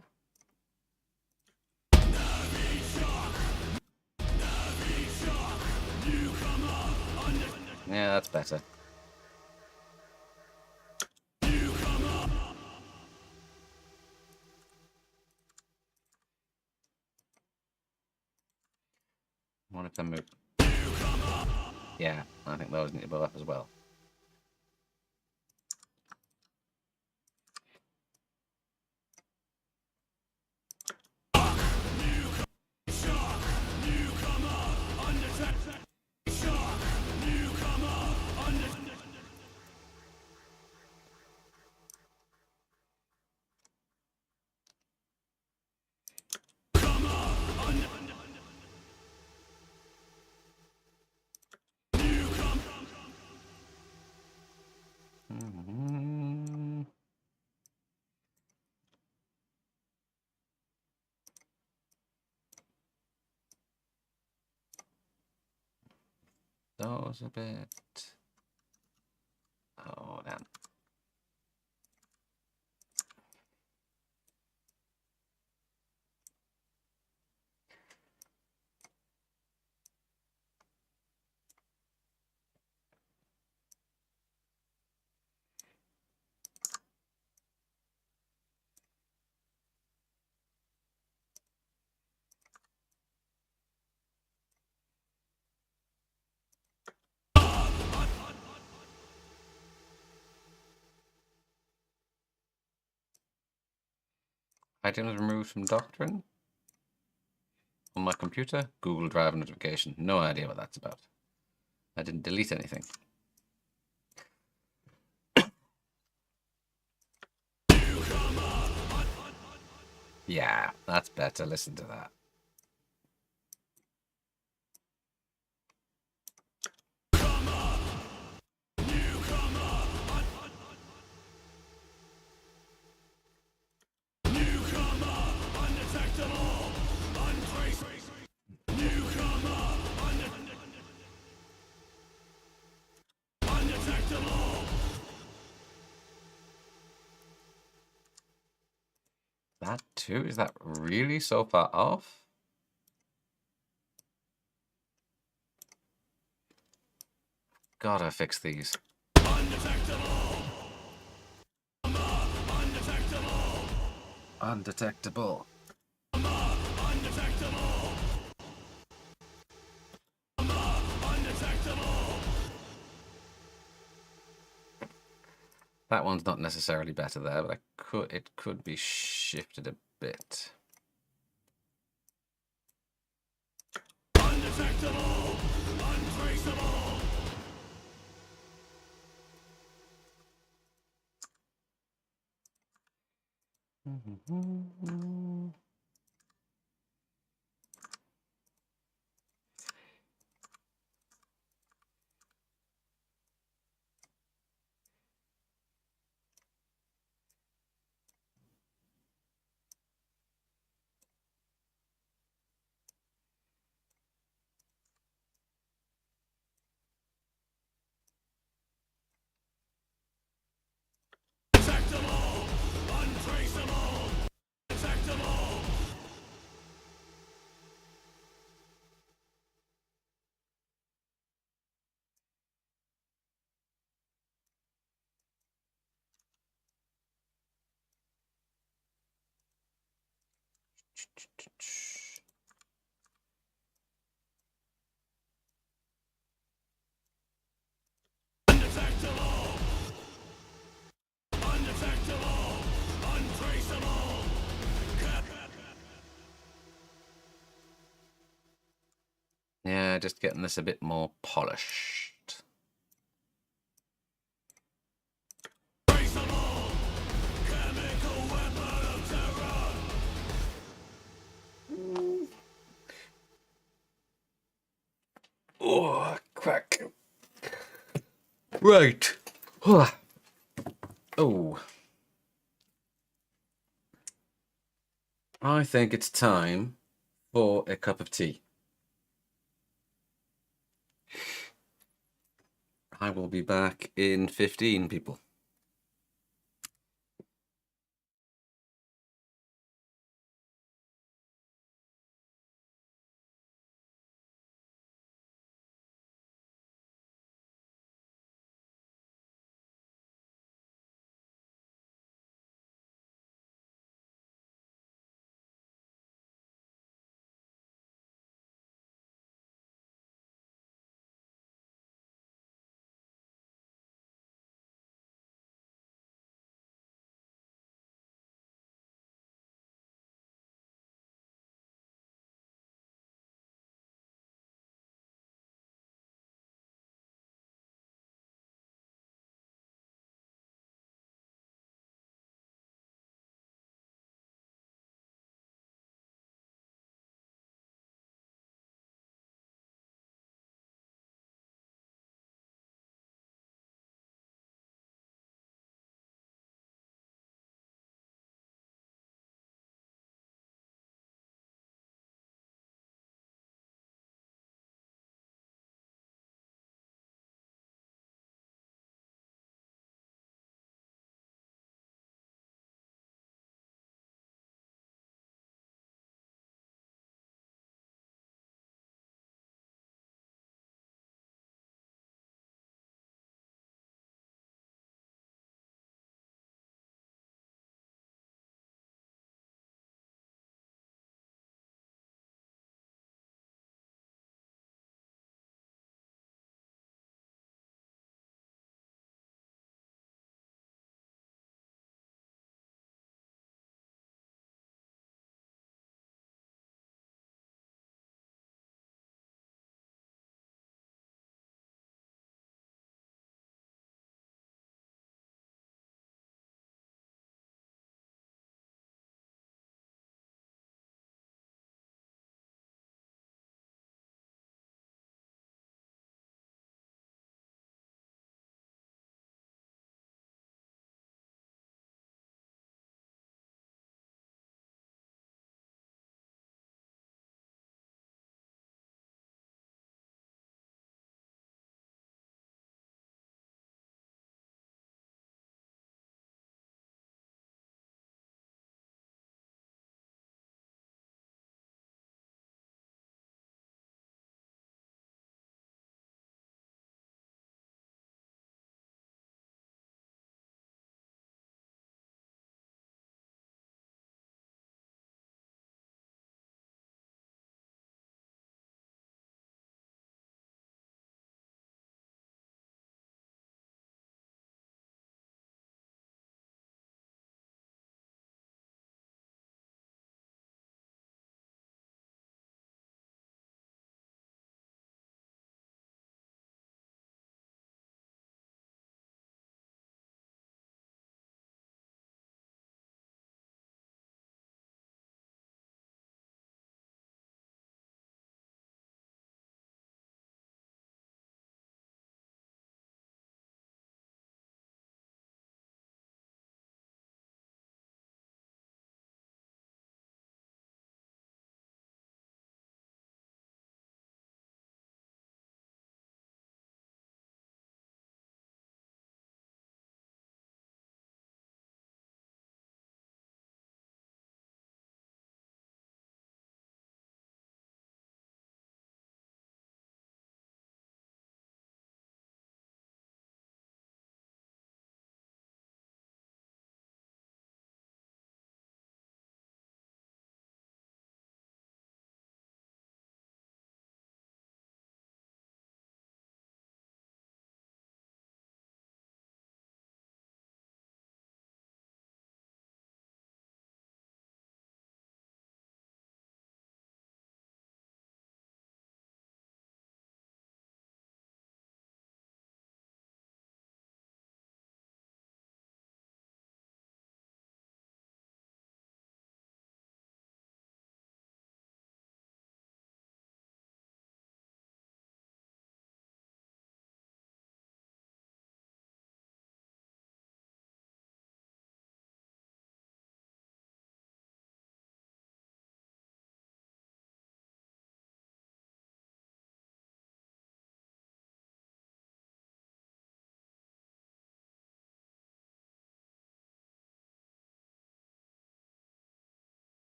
Yeah, that's better. What if they move? Yeah, I think those need to go up as well. Mhm. Those a bit. Oh, damn. Items removed from Doctrine. On my computer, Google Drive notification. No idea what that's about. I didn't delete anything. Yeah, that's better. Listen to that. That too? Is that really so far off? Gotta fix these. Undetectable. That one's not necessarily better there, but it could be shifted a bit. Undetectable, untraceable. Undetectable, untraceable, undetectable. Undetectable, undetectable, untraceable. Yeah, just getting this a bit more polished. Traceable, chemical weapon of terror. Oh, crack. Right. Oh. I think it's time for a cup of tea. I will be back in 15, people.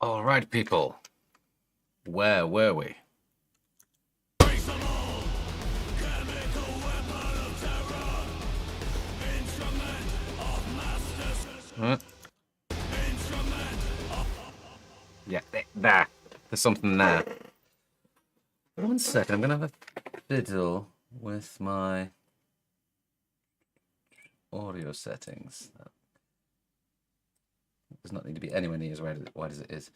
All right, people. Where were we? Huh? Yeah, there. There's something there. One second, I'm gonna have a fiddle with my audio settings. It does not need to be anywhere near as wide as it is.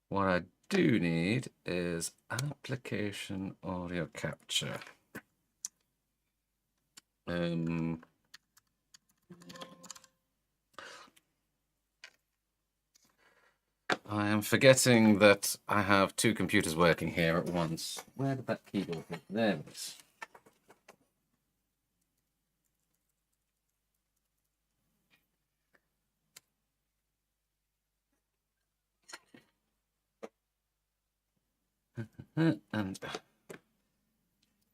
What I do need is application audio capture. I am forgetting that I have two computers working here at once. Where did that keyboard go? There it is. And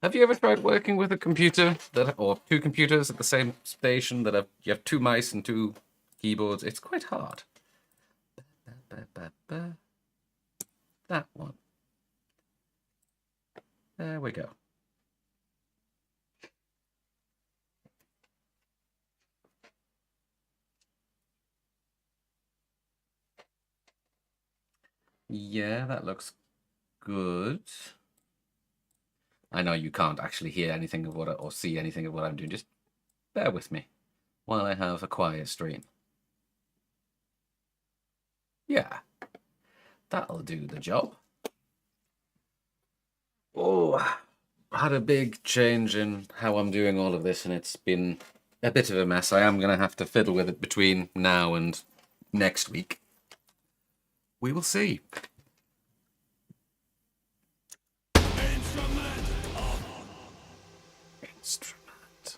have you ever tried working with a computer or two computers at the same station you have two mice and two keyboards? It's quite hard. That one. There we go. Yeah, that looks good. I know you can't actually hear anything of or see anything of what I'm doing. Just bear with me while I have a quiet stream. Yeah, that'll do the job. Oh, I had a big change in how I'm doing all of this, and it's been a bit of a mess. I am going to have to fiddle with it between now and next week. We will see. Instrument.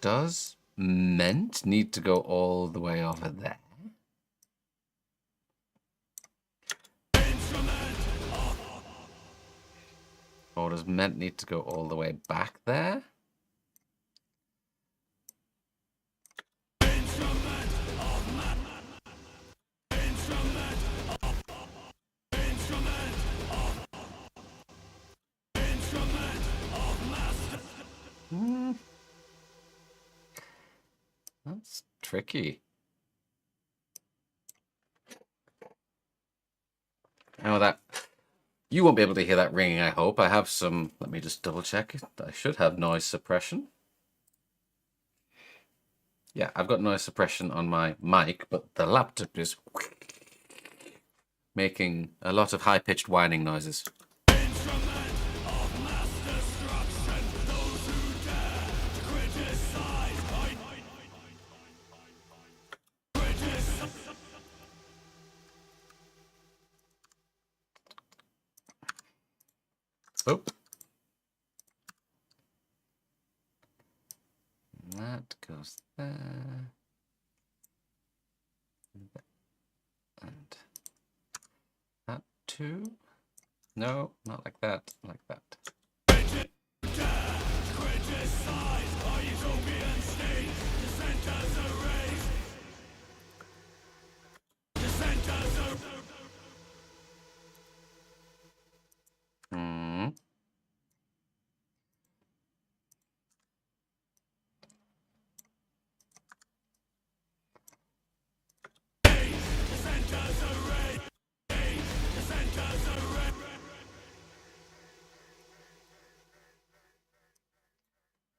Does meant need to go all the way over there? Or does meant need to go all the way back there? That's tricky. Oh, that you won't be able to hear that ringing, I hope. I have some, let me just double check it. I should have noise suppression. Yeah, I've got noise suppression on my mic, but the laptop is making a lot of high-pitched whining noises. Oh. That goes there. And that too. No, not like that, like that.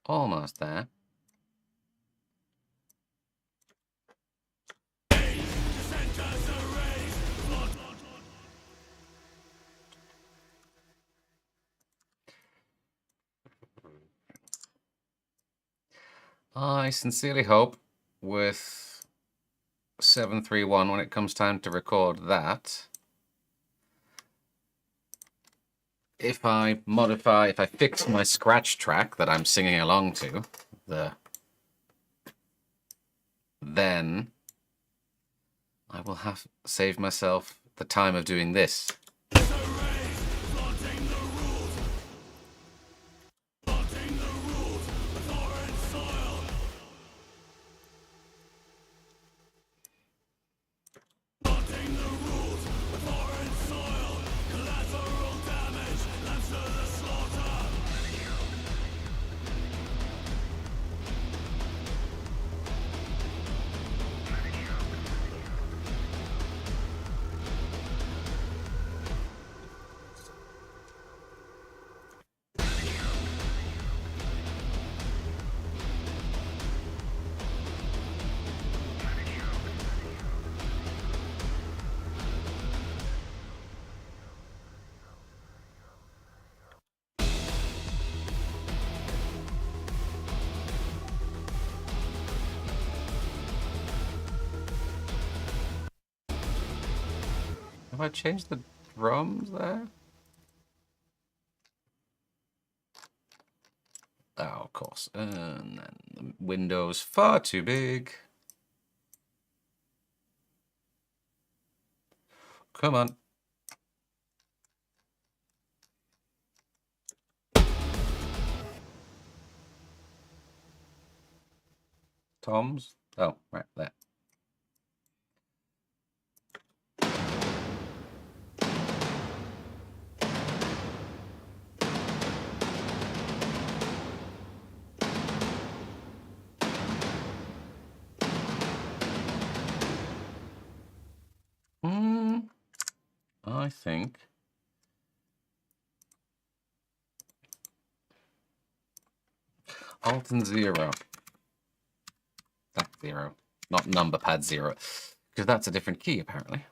Almost there. I sincerely hope with 731 when it comes time to record that, if I fix my scratch track that I'm singing along to, the then I will have saved myself the time of doing this. Have I changed the drums there? Oh, of course. And then the window's far too big. Come on. Tom's? Oh, right there. I think Alt and 0. That's 0, not number pad 0, because that's a different key apparently.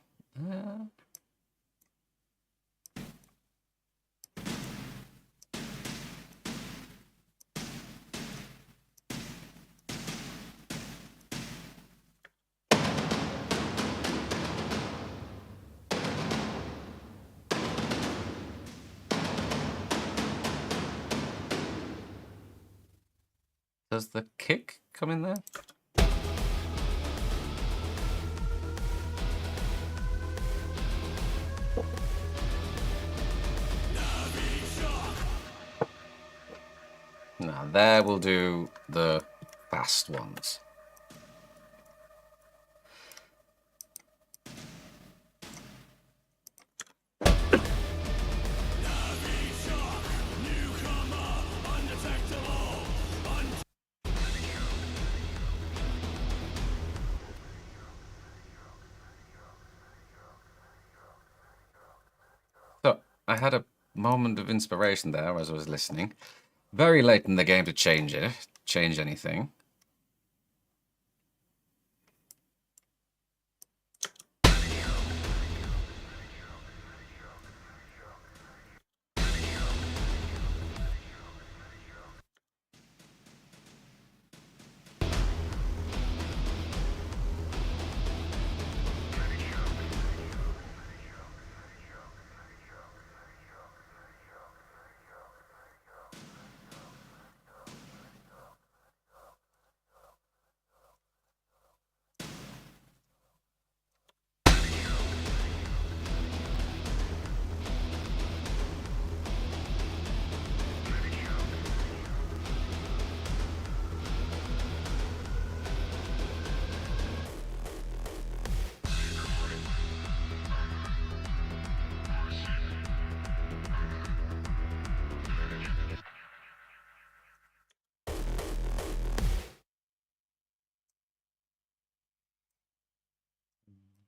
Does the kick come in there? Now there we'll do the fast ones. So I had a moment of inspiration there as I was listening. Very late in the game to change anything.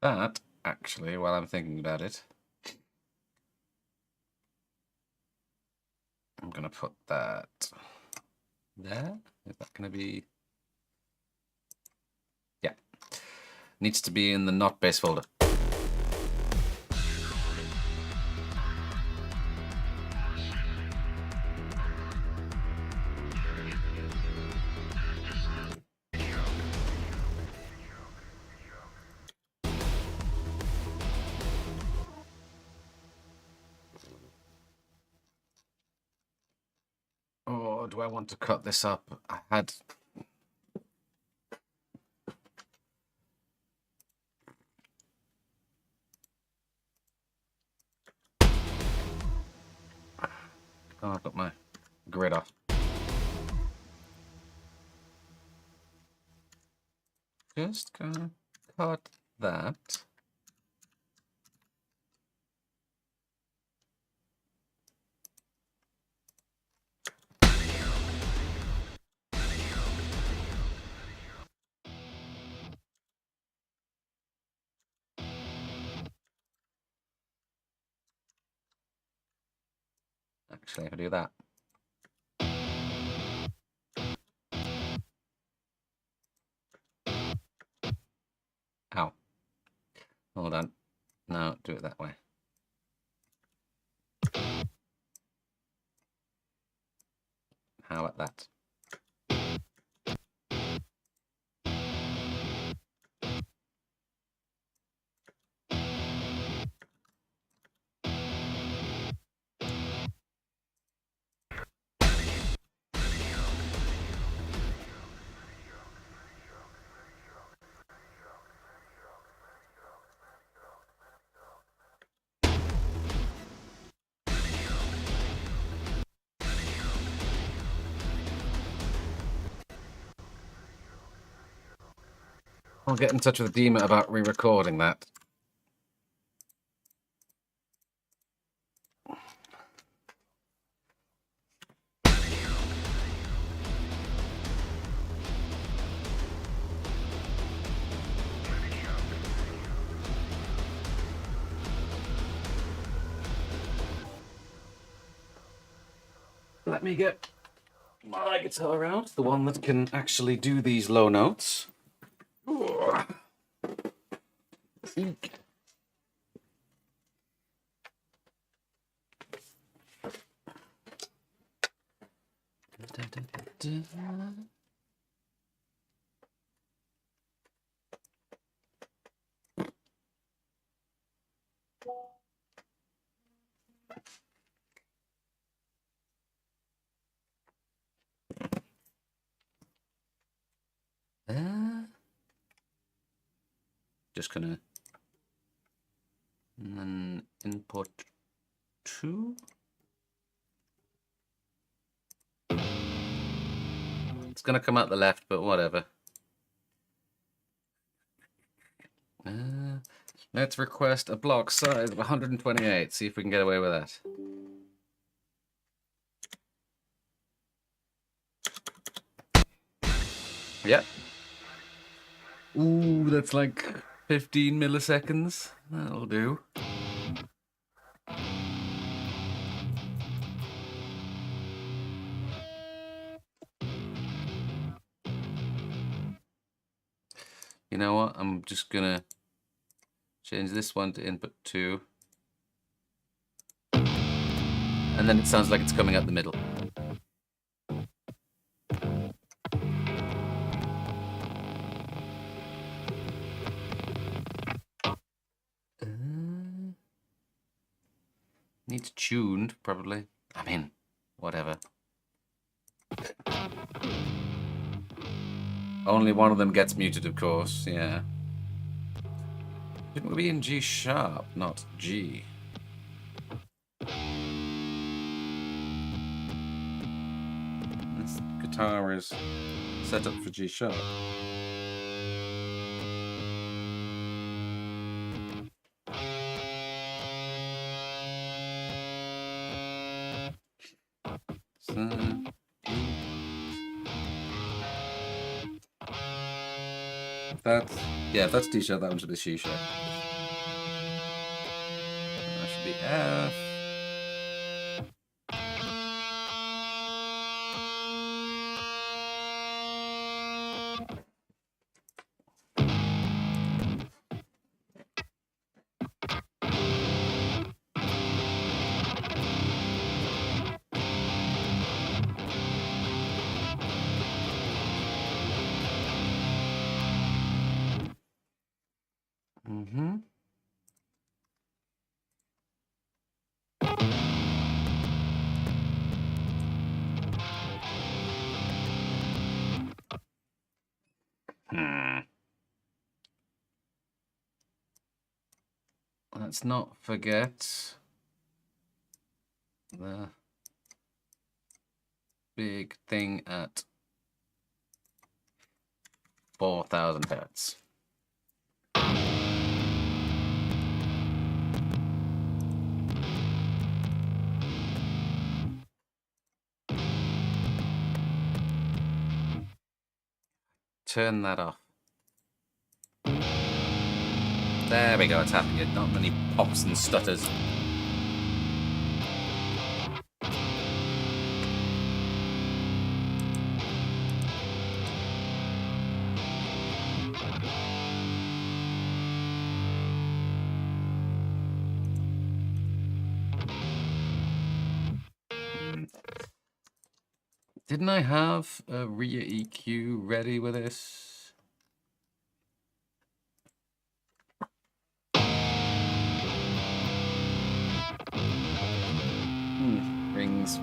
That, actually, while I'm thinking about it, I'm going to put that there. Is that going to be... Yeah. Needs to be in the not base folder. Or do I want to cut this up? I had... Oh, I've got my grid off. Just gonna cut that. Actually, I can do that. Ow. Hold on. No, do it that way. How about that? I'll get in touch with Dima about re-recording that. Let me get my guitar out, the one that can actually do these low notes. Eek. Just gonna, and then input 2. It's gonna come out the left, but whatever. Let's request a block size of 128. See if we can get away with that. Yep. Ooh, that's like 15 milliseconds. That'll do. You know what? I'm just gonna change this one to input 2. And then it sounds like it's coming out the middle. Needs tuned, probably. I mean, whatever. Only one of them gets muted, of course, yeah. Shouldn't we be in G sharp, not G? This guitar is set up for G sharp. So, that's, yeah, if that's D sharp, that one should be C sharp. That should be F. Mm-hmm. Let's not forget the big thing at 4,000 hertz. Turn that off. There we go, it's happening. Not many pops and stutters. Didn't I have a rear EQ ready with this? Rings.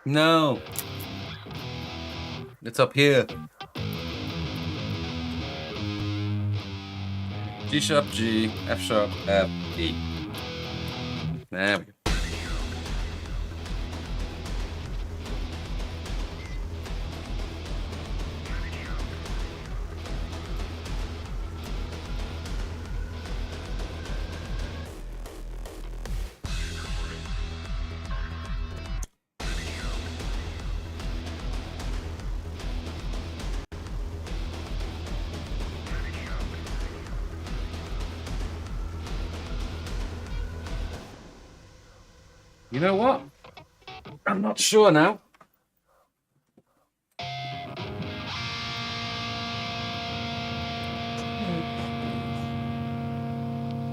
No. It's up here. G sharp, G, F sharp, F, E. There we go. You know what? I'm not sure now.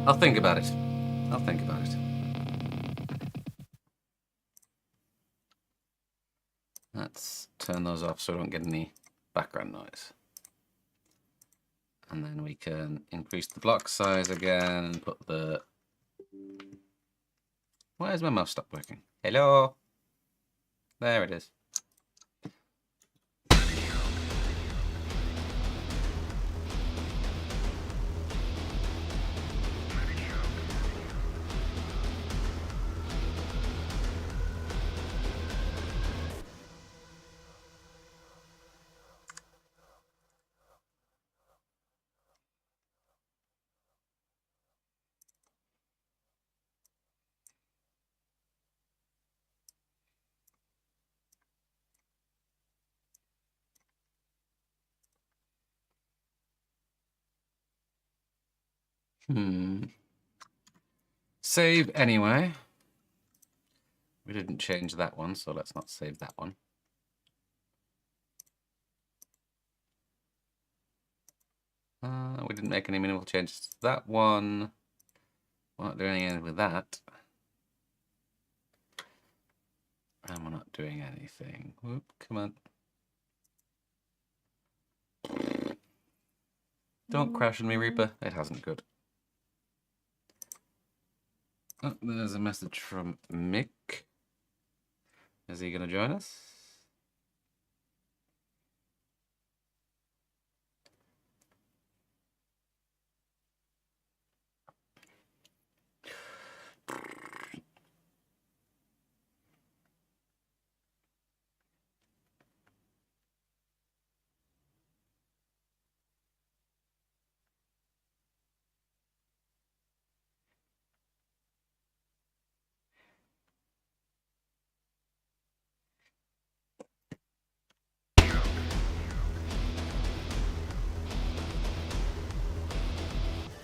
I'll think about it. I'll think about it. Let's turn those off so I don't get any background noise. And then we can increase the block size again and put the... Why has my mouse stopped working? Hello? There it is. Save anyway. We didn't change that one, so let's not save that one. We didn't make any meaningful changes to that one. We're not doing anything with that. And we're not doing anything. Whoop, come on. Don't crash on me, Reaper. It hasn't. Good. Oh, there's a message from Mick. Is he going to join us?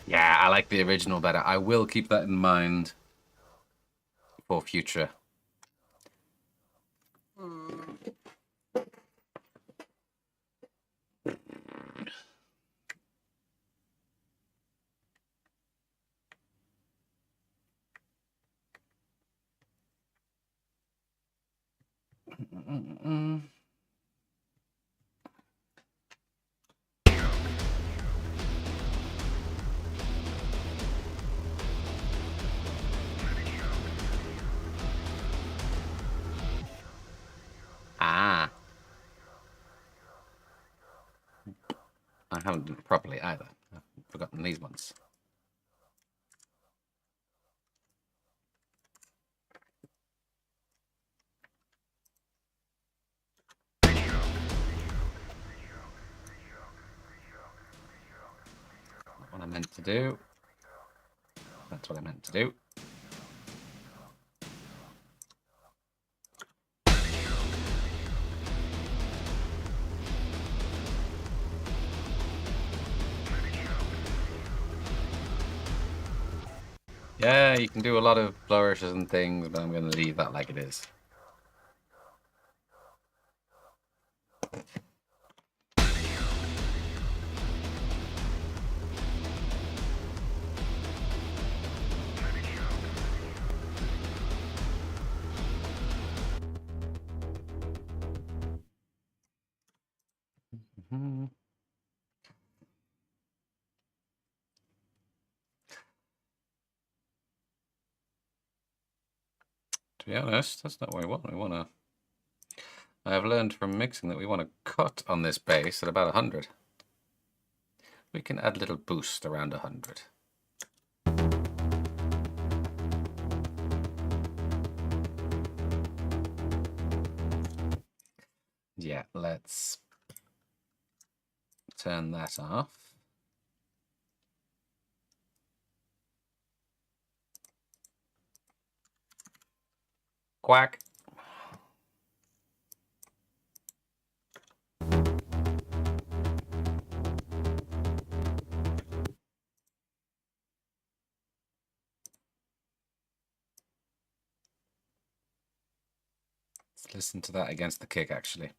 Yeah, I like the original better. I will keep that in mind for future. haven't done it properly either. I've forgotten these ones. Not what I meant to do. That's what I meant to do. Yeah, you can do a lot of flourishes and things, but I'm going to leave that like it is. Mm-hmm. To be honest, that's not what we want. We want to... I have learned from mixing that we want to cut on this base at about 100. We can add a little boost around 100. Yeah, let's turn that off. Quack. Let's listen to that against the kick, actually.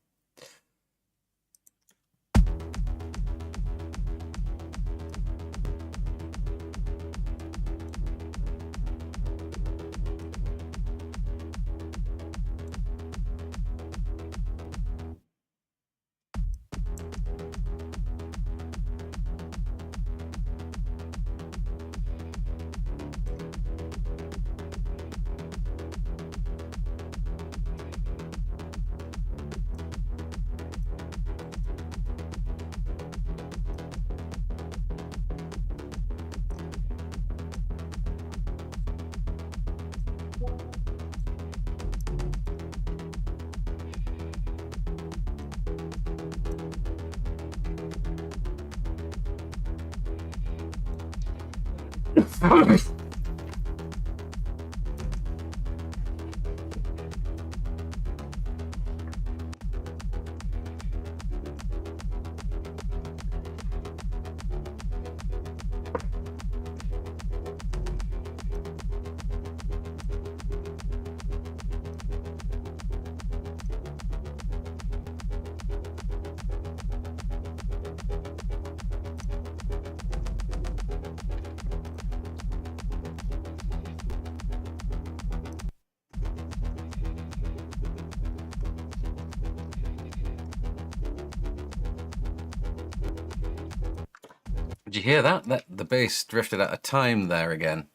Did you hear that? That the bass drifted out of time there again.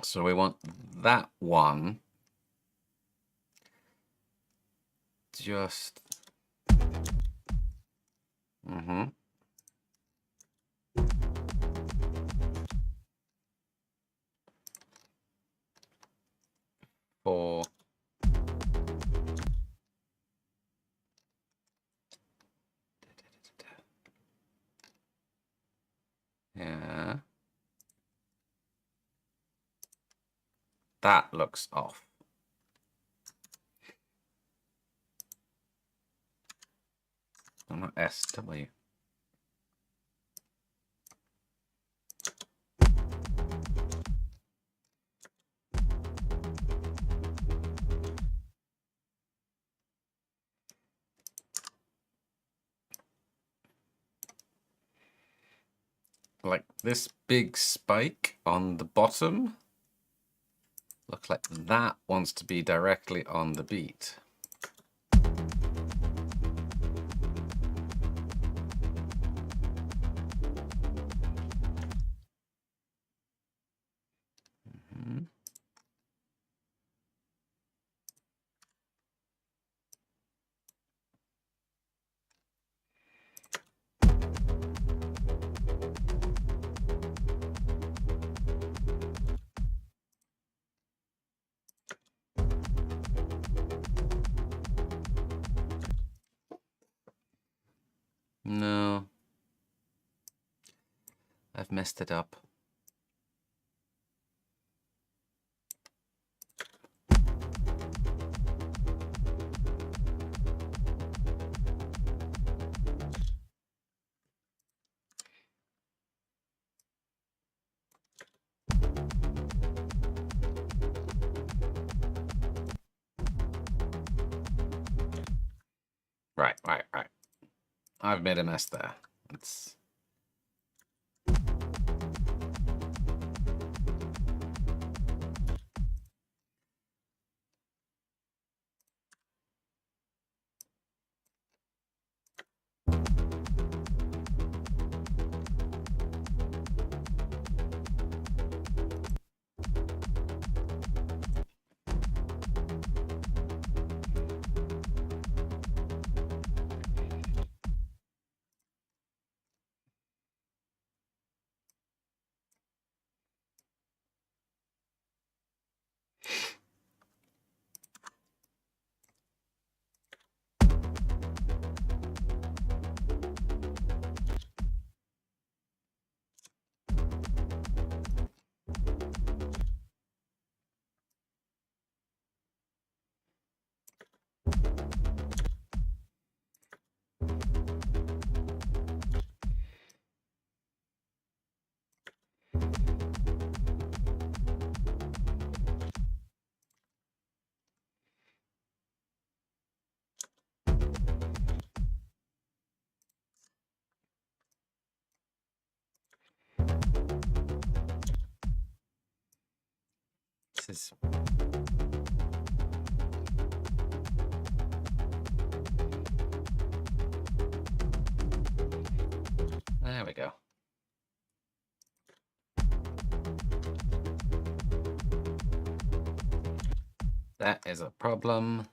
So we want that one just... For... Yeah. That looks off. Oh, not SW. Like this big spike on the bottom. Looks like that wants to be directly on the beat. No. I've messed it up. Right. I've made a mess there. It's... This is... There we go. That is a problem.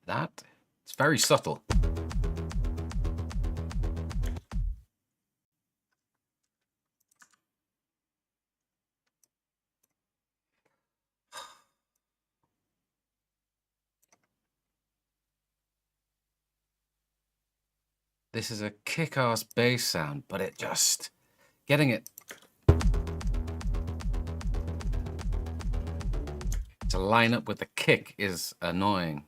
That, it's very subtle. This is a kick-ass bass sound, but it just... getting it to line up with the kick is annoying.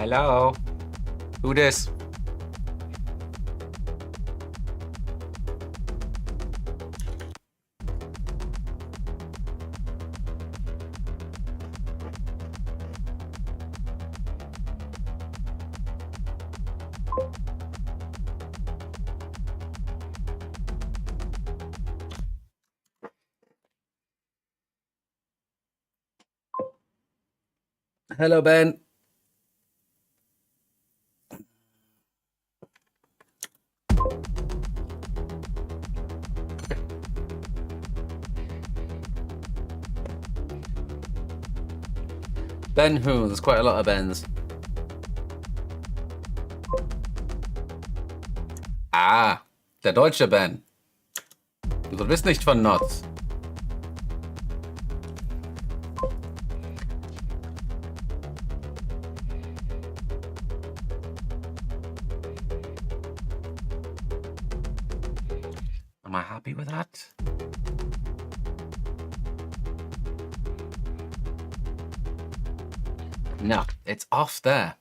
Hello? Who this? Hello, Ben. Ben who? There's quite a lot of Bens. Ah, der deutsche Ben. Du bist nicht von Notz. Am I happy with that? No, it's off there.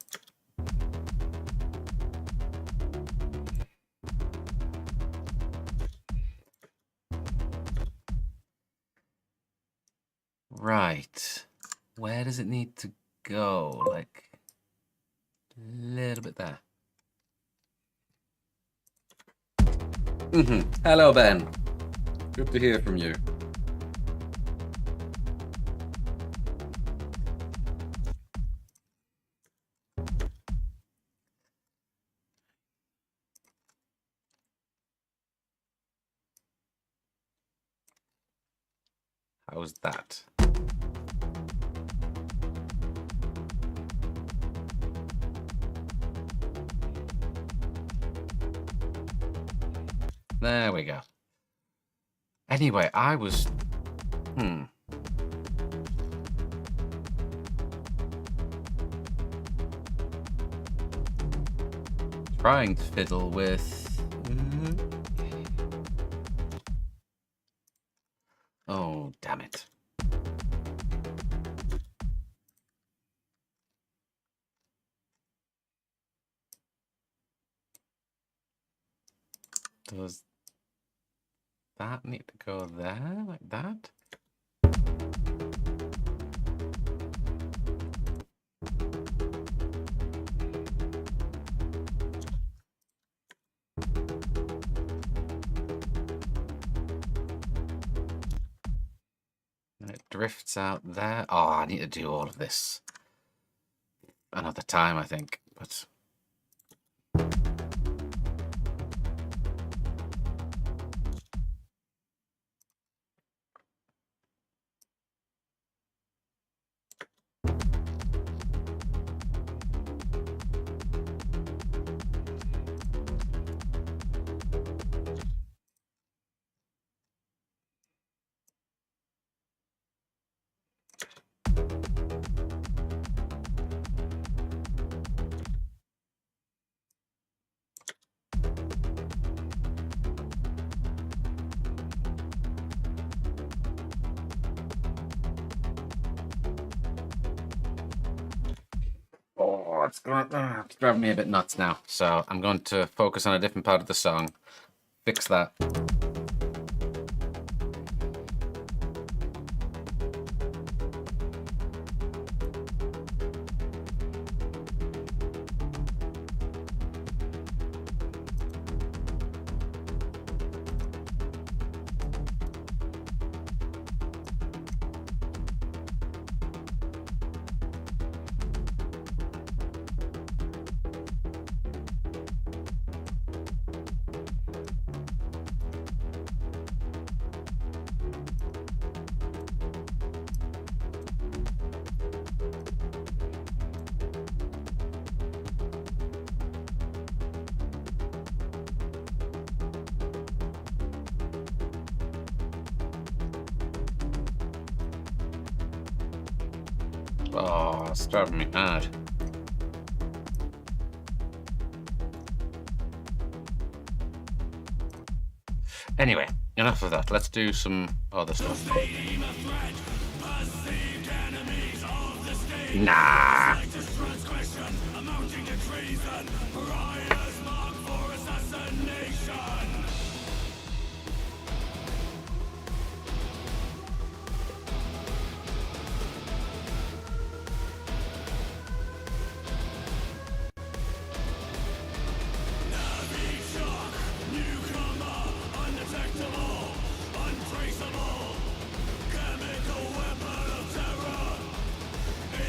Right. Where does it need to go? Like a little bit there. Hello, Ben. Good to hear from you. How's that? There we go. Anyway, I was... trying to fiddle with... Oh, damn it. Does that need to go there, like that? And it drifts out there. Oh, I need to do all of this another time, I think, but... Oh, it's driving me a bit nuts now. So I'm going to focus on a different part of the song. Fix that. Oh, it's driving me mad. Anyway, enough of that. Let's do some other stuff. Nah.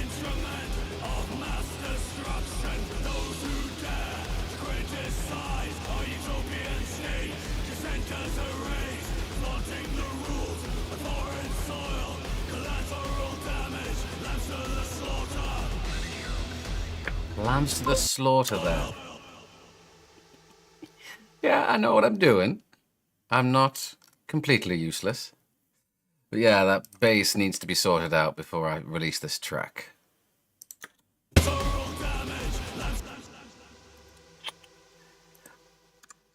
Instrument Lambs to the slaughter there. Yeah, I know what I'm doing. I'm not completely useless. But yeah, that base needs to be sorted out before I release this track.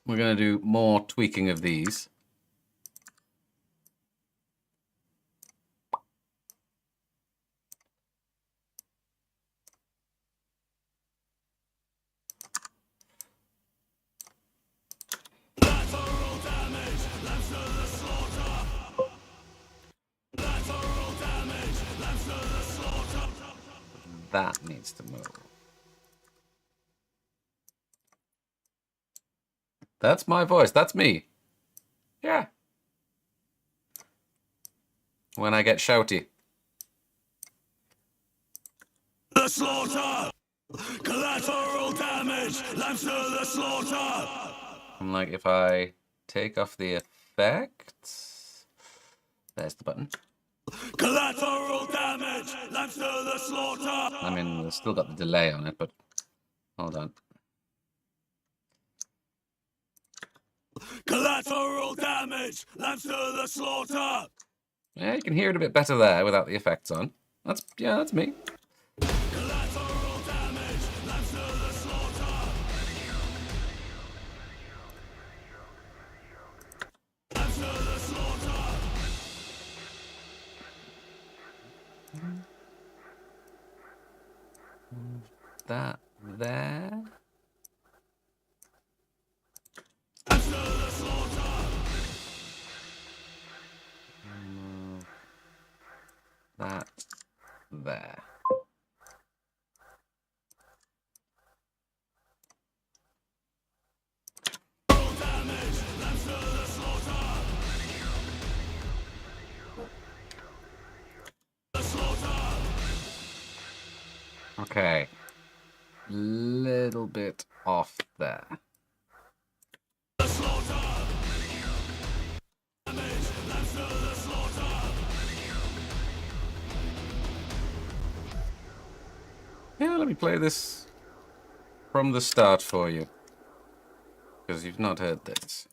We're going to do more tweaking of these. That needs to move. That's my voice. That's me. Yeah. When I get shouty. The slaughter! Collateral damage! Lambs to the slaughter! I'm like, if I take off the effects... There's the button. Collateral damage! Lambs to the slaughter! I mean, there's still got the delay on it, but... Hold on. Collateral damage! Lambs to the slaughter! Yeah, you can hear it a bit better there without the effects on. Yeah, that's me. Collateral damage! Lambs to the slaughter! Lambs to the slaughter! That there. Lambs to the slaughter! Move that there. Damage! Lambs to the slaughter! The slaughter! Okay. Little bit off there. The slaughter! Damage! Lambs to the slaughter! Yeah, let me play this from the start for you. Because you've not heard this.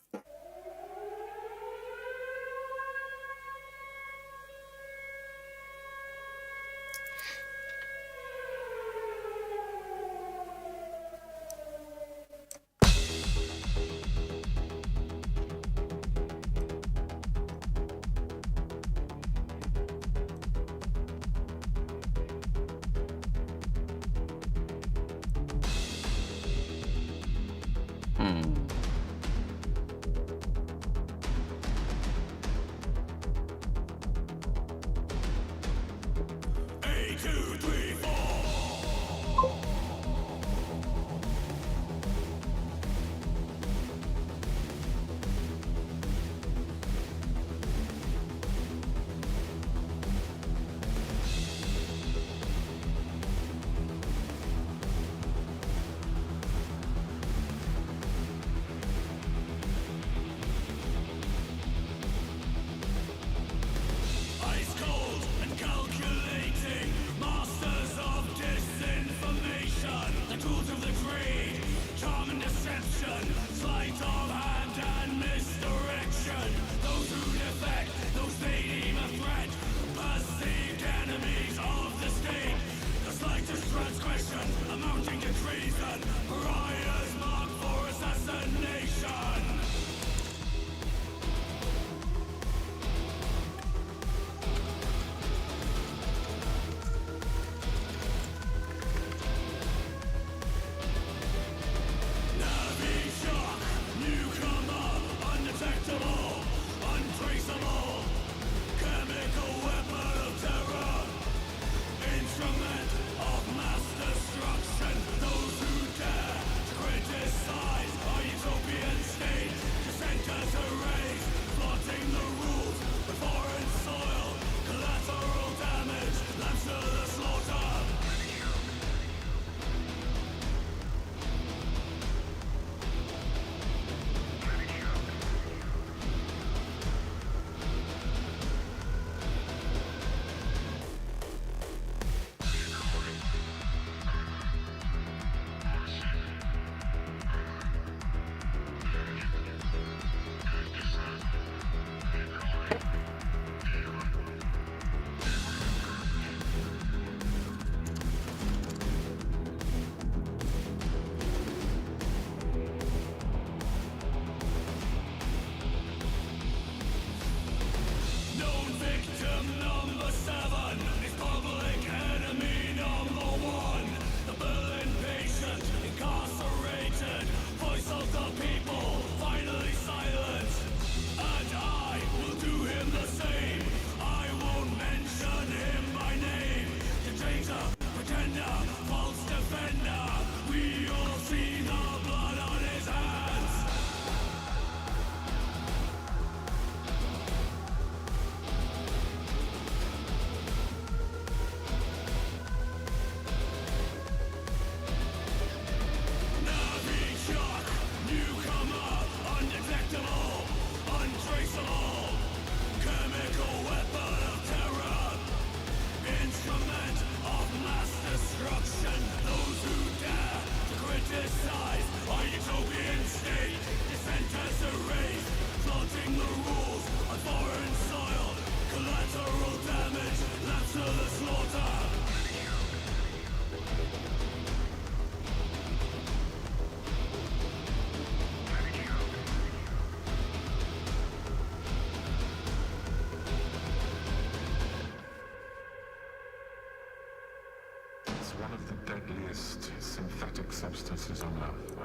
substances on Earth.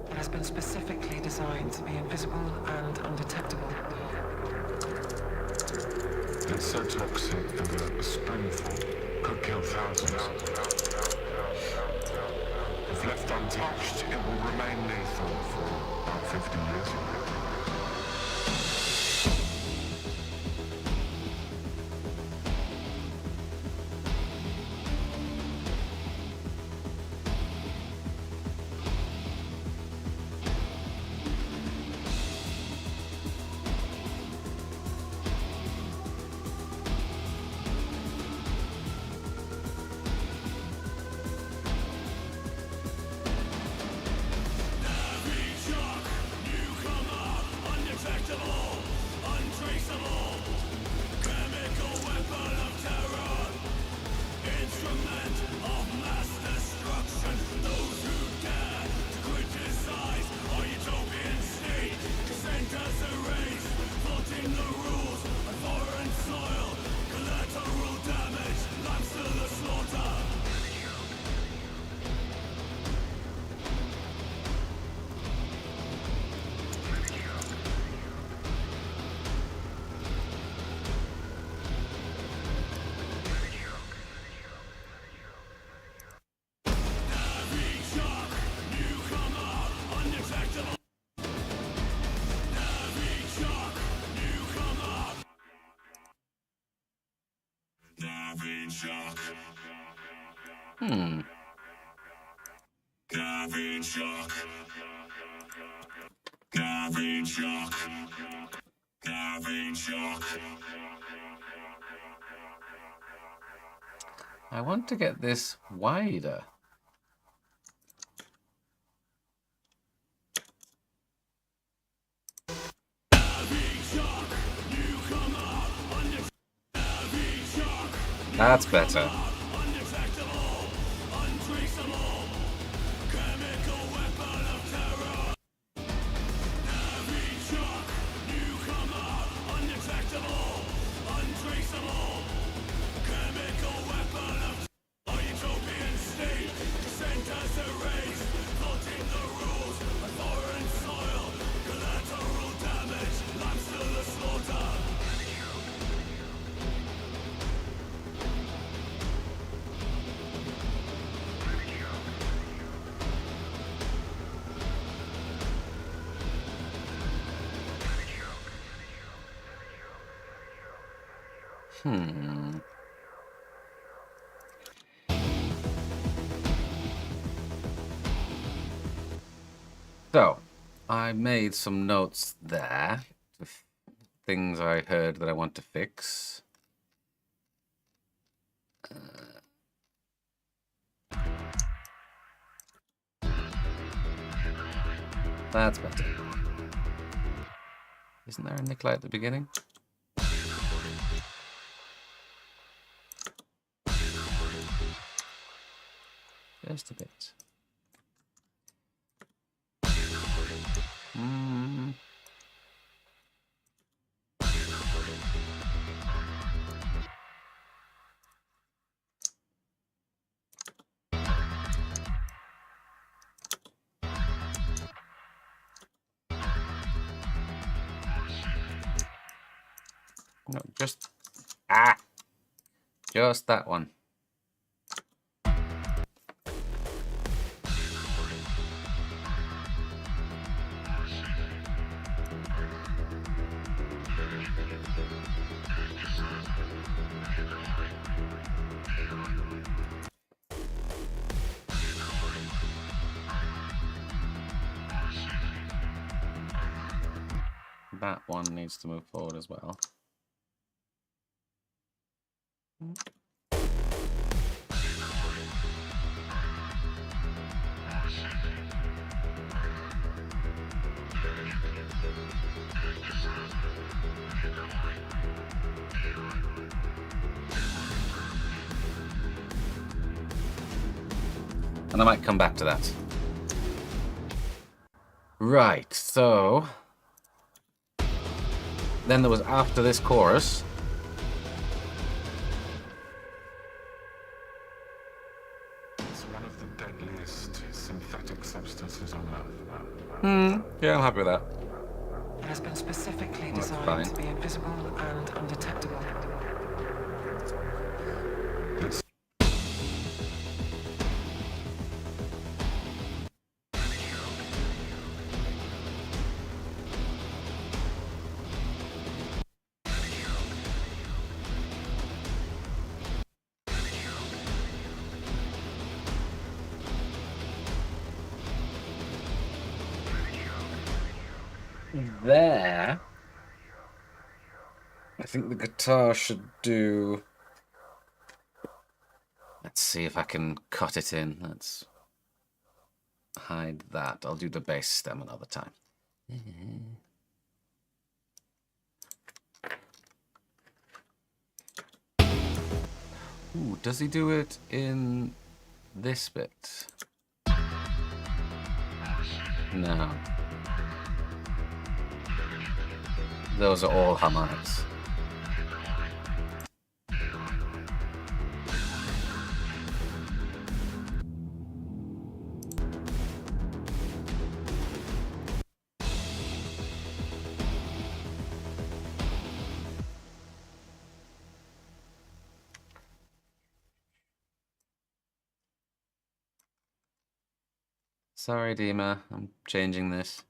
It has been specifically designed to be invisible and undetectable. It's so toxic that a spoonful could kill thousands. If left untouched, it will remain lethal for about 50 years. I want to get this wider. That's better. So, I made some notes there, things I heard that I want to fix. That's better. Isn't there a nickel at the beginning? Just a bit. No, just just that one. That one needs to move forward as well. And I might come back to that. Right, so then there was after this chorus. one of the deadliest synthetic substances on Earth. Yeah, I'm happy with that. It has been specifically That's designed fine. to be invisible and undetectable. It's There. I think the guitar should do... Let's see if I can cut it in. Let's hide that. I'll do the bass stem another time. Ooh, does he do it in this bit? No. Those are all harmonics. Sorry, Dima, I'm changing this.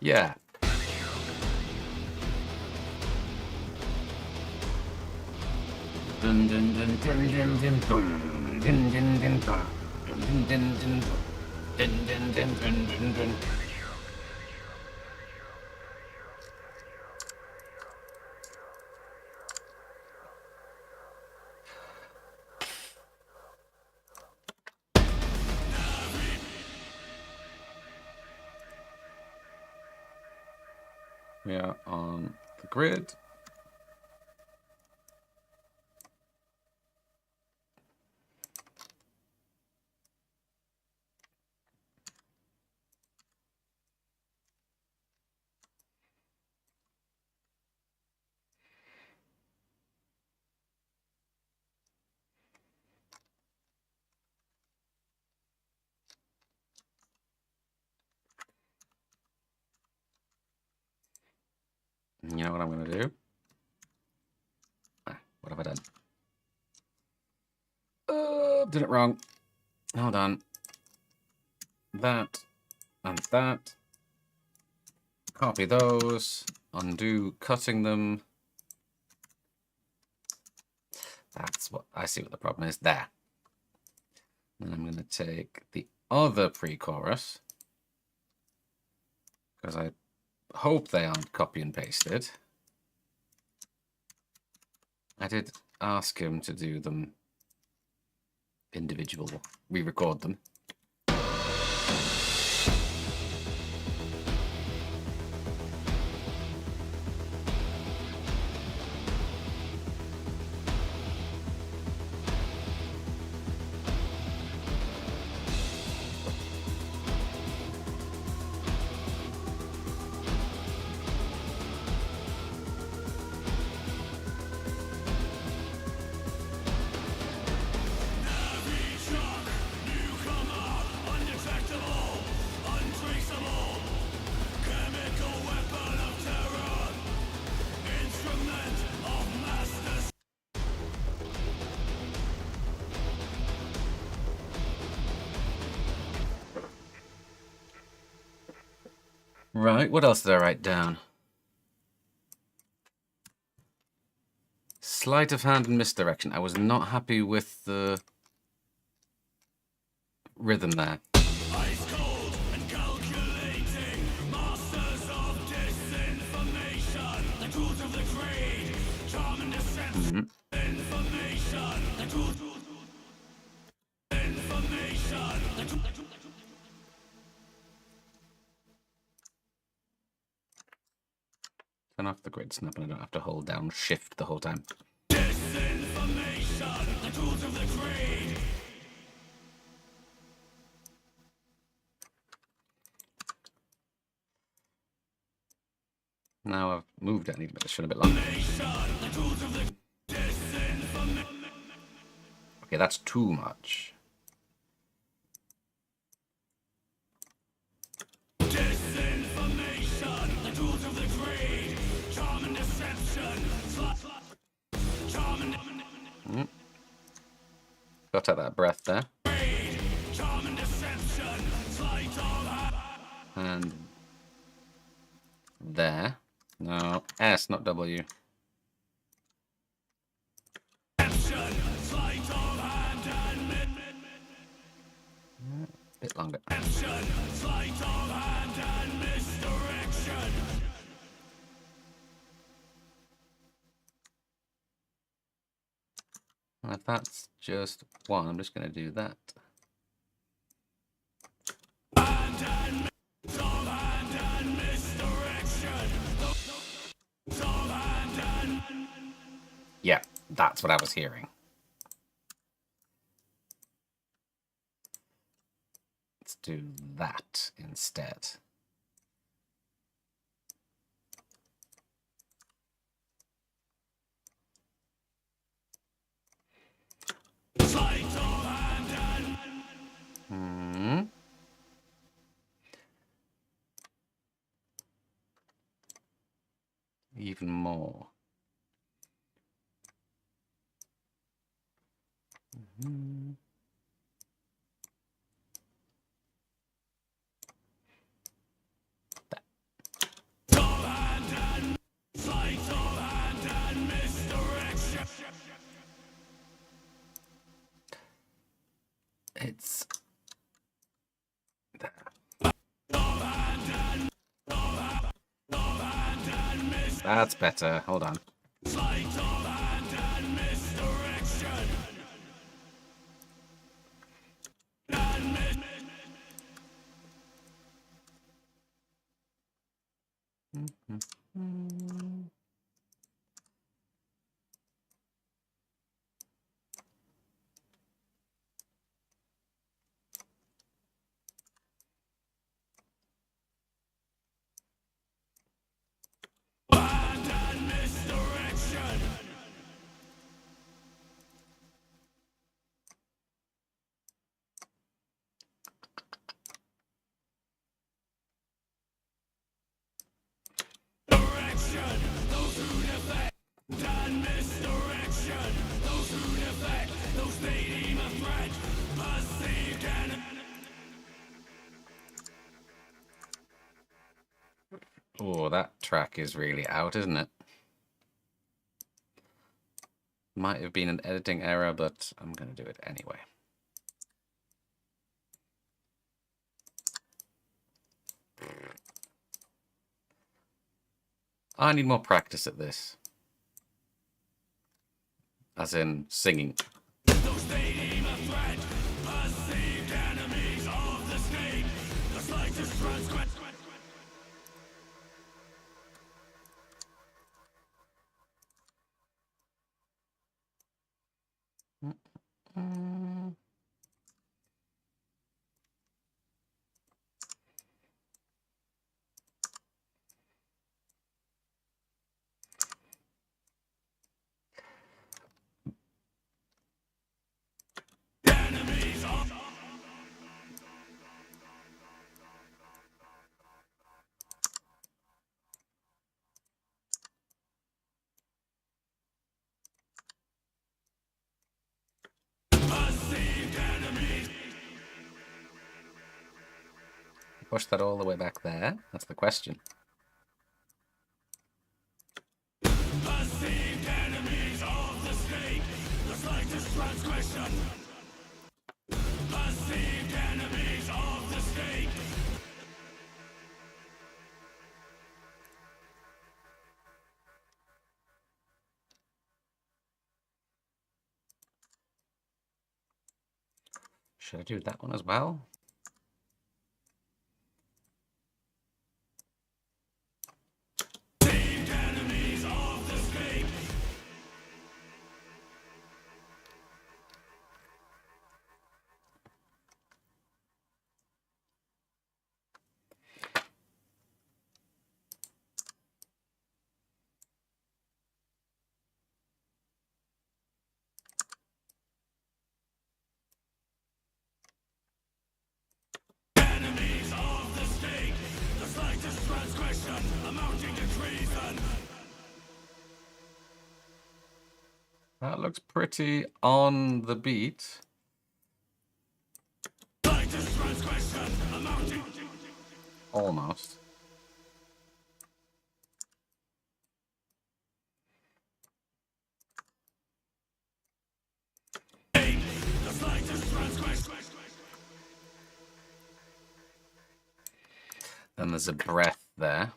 Yeah. Dun dun dun dun dun dun dun dun dun dun dun. Dun, dun, dun, dun, dun, dun, dun, dun, dun. We are on the grid. You know what I'm going to do? What have I done? Did it wrong. Hold on. That and that. Copy those. Undo cutting them. That's what I see what the problem is there. And I'm going to take the other pre-chorus, because I hope they aren't copy and pasted. I did ask him to do them individual, re-record them. Right, what else did I write down? Sleight of hand and misdirection. I was not happy with the rhythm there. Ice cold and calculating, masters of disinformation, the tools of the creed, charm and deception, information, the tools, information, the tools. Turn off the grid snap and I don't have to hold down shift the whole time. Disinformation, the tools of the creed. Now I've moved it. I need to make the shot a bit longer. Okay, that's too much. Got out that breath there. And there. No, S, not W. Bit longer. And if that's just one, I'm just going to do that. Yeah, that's what I was hearing. Let's do that instead. Even more. It's that's better. Hold on. Oh, that track is really out, isn't it? Might have been an editing error, but I'm going to do it anyway. I need more practice at this. As in singing. Push that all the way back there? That's the question. Should I do that one as well? That looks pretty on the beat. Almost. Then there's a breath there.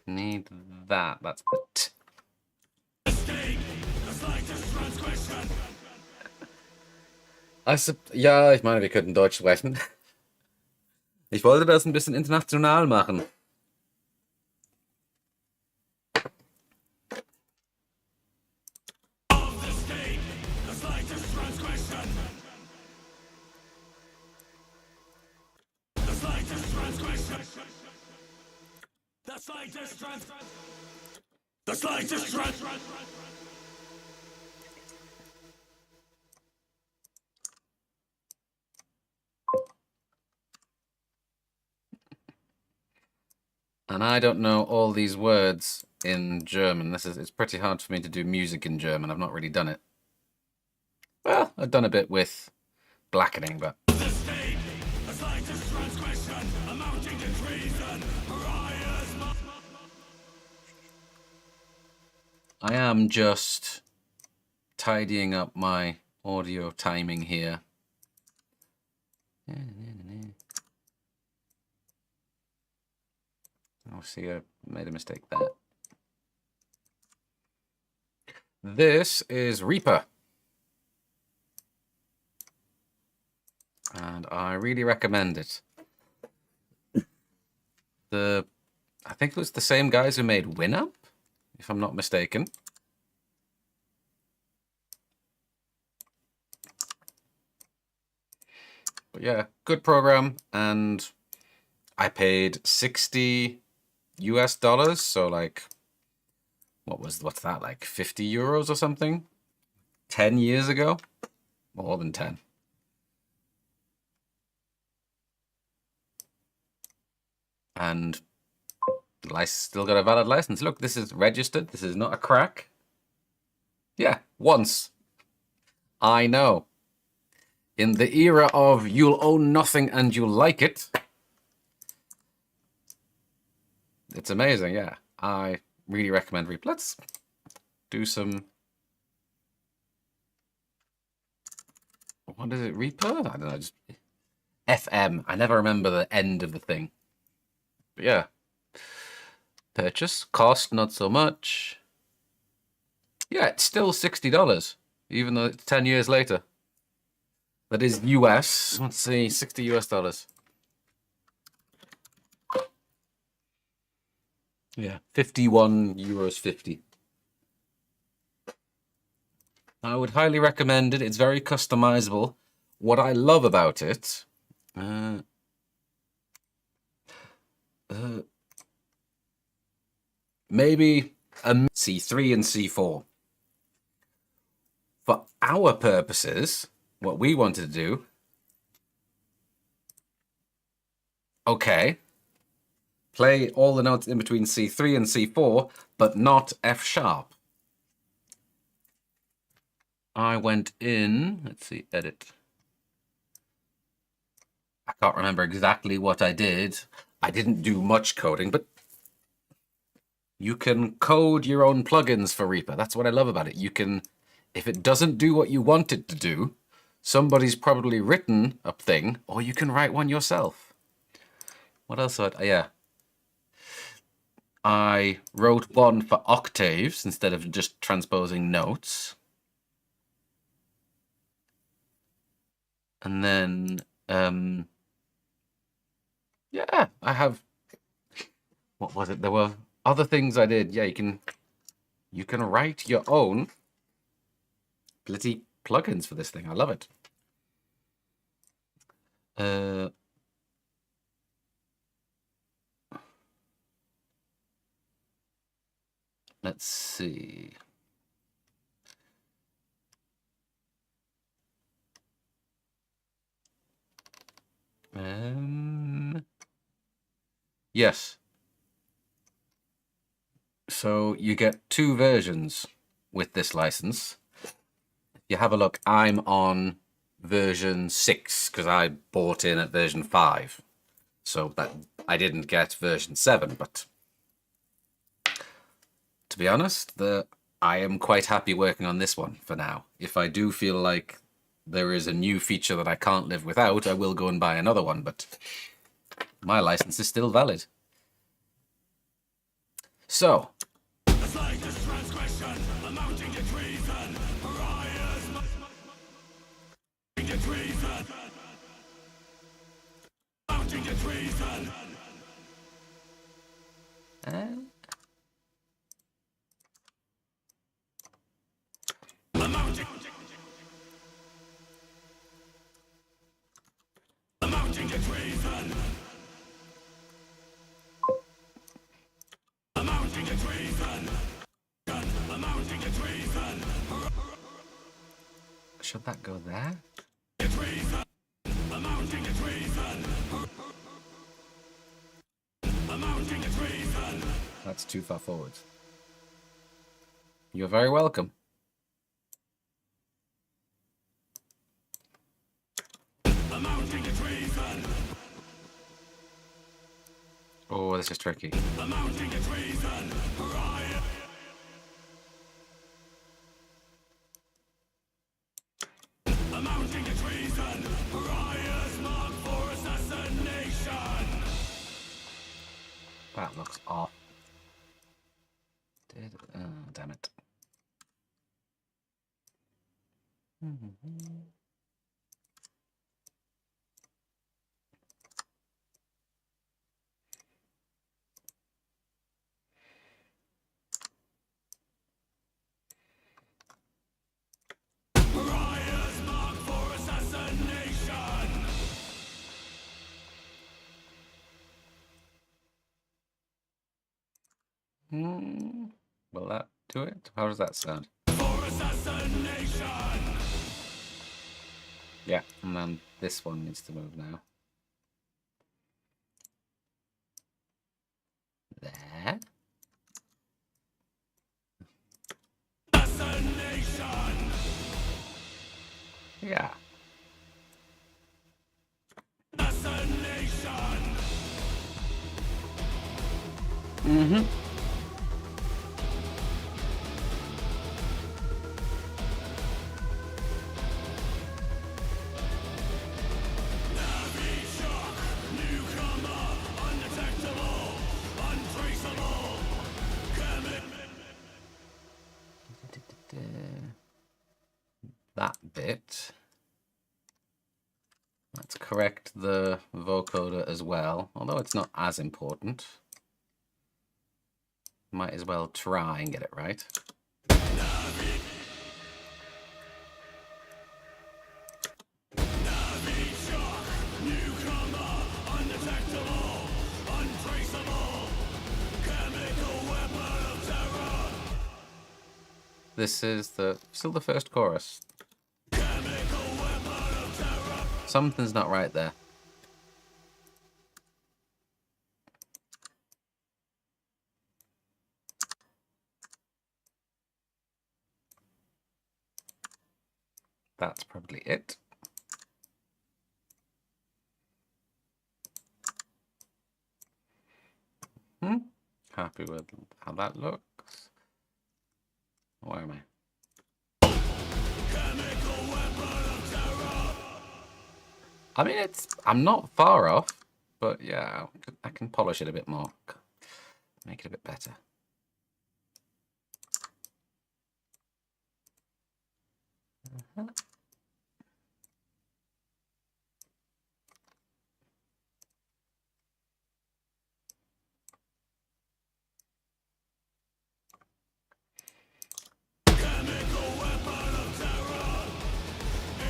Need that. That's the t. Ja, ich meine, wir könnten Deutsch sprechen. Ich wollte das ein bisschen international machen. The slightest trans. And I don't know all these words in German. It's pretty hard for me to do music in German. I've not really done it. Well, I've done a bit with blackening, but I am just tidying up my audio timing here. Oh, see, I made a mistake there. This is Reaper. And I really recommend it. I think it was the same guys who made Winamp, if I'm not mistaken. But yeah, good program, and I paid 60 US dollars, so like, what's that, like 50 euros or something? 10 years ago? More than 10. And still got a valid license. Look, this is registered. This is not a crack. Yeah, once. I know. In the era of you'll own nothing and you'll like it, it's amazing, yeah. I really recommend Reaper. Let's do some... What is it, Reaper? I don't know, just... FM. I never remember the end of the thing. But yeah. Purchase. Cost, not so much. Yeah, it's still $60, even though it's 10 years later. That is US. Let's see, 60 US dollars. Yeah, 51 euros 50. I would highly recommend it. It's very customizable. What I love about it, maybe a C3 and C4. For our purposes, what we wanted to do, okay, play all the notes in between C3 and C4, but not F sharp. I went in, let's see, edit. I can't remember exactly what I did. I didn't do much coding, but you can code your own plugins for Reaper. That's what I love about it. You can, if it doesn't do what you want it to do, somebody's probably written a thing, or you can write one yourself. What else? Yeah. I wrote one for octaves instead of just transposing notes. And then, yeah, I have, what was it? There were other things I did. Yeah, you can write your own bloody plugins for this thing. I love it. Let's see. Yes. So you get 2 versions with this license. If you have a look, I'm on version 6 because I bought in at version 5. So that I didn't get version 7, but to be honest, I am quite happy working on this one for now. If I do feel like there is a new feature that I can't live without, I will go and buy another one, but my license is still valid. So, The slightest transgression amounting to treason. Riot's amounting to treason. Amounting to treason. Amounting. Amounting to treason. Amounting to treason. Amounting to treason. should that go there? Treason. Amounting to treason. Amounting to treason. That's too far forwards. You're very welcome. Amounting to treason. Oh, this is tricky. Amounting to treason. Riot. Amounting to treason. Riot's marked for assassination. That looks off. Oh, damn it. Riot's marked for assassination. Will that do it? How does that sound? For assassination. Yeah, and then this one needs to move now. There. Assassination. Yeah. Assassination. Heavy shock. Newcomer. Undetectable. Untraceable. That bit. Let's correct the vocoder as well, although it's not as important. Might as well try and get it right. Heavy shock. Newcomer. Undetectable. Untraceable. Chemical weapon of terror. This is still the first chorus. Chemical weapon of terror. Something's not right there. That's probably it. Happy with how that looks. Where am I? Chemical weapon of terror. I mean, I'm not far off, but yeah, I can polish it a bit more. Make it a bit better. Chemical weapon of terror.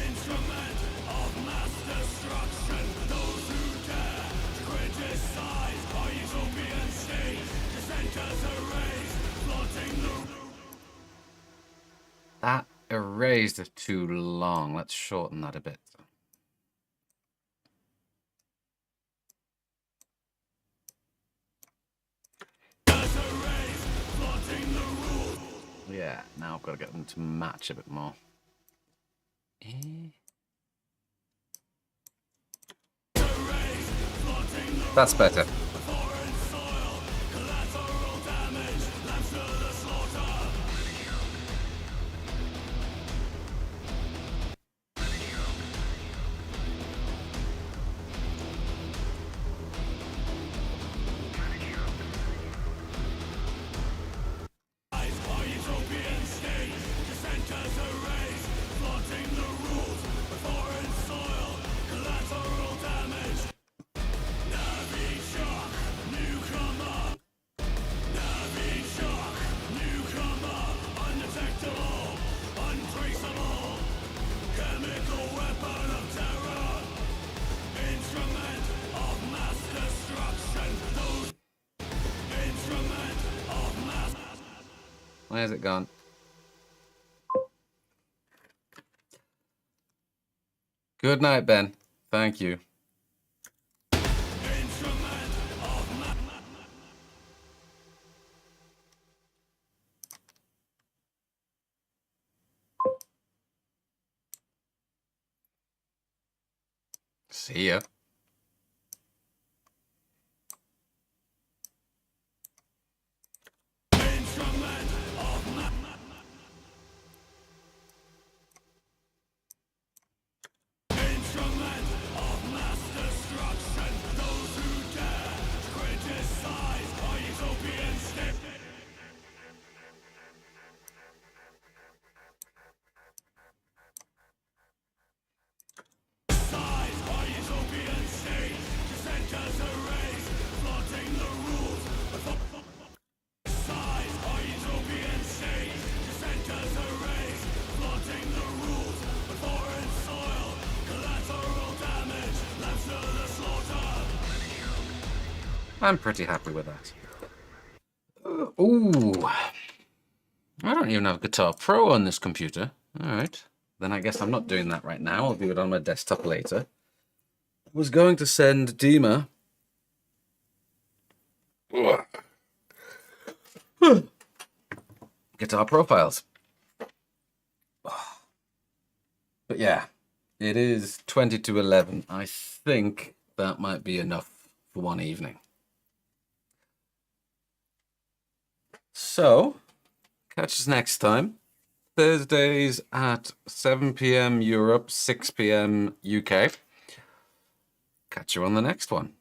Instrument of mass destruction. Those who dare to criticize our utopian state. Dissenters erased, flaunting the... That erased is too long. Let's shorten that a bit. Yeah, now I've got to get them to match a bit more. That's better. Where's it gone? Good night, Ben. Thank you. See ya. I'm pretty happy with that. Ooh. I don't even have Guitar Pro on this computer. All right. Then I guess I'm not doing that right now. I'll do it on my desktop later. I was going to send Dima Guitar Profiles. But yeah, it is 20 to 11. I think that might be enough for one evening. So, catch us next time. Thursdays at 7 p.m. Europe, 6 p.m. UK. Catch you on the next one.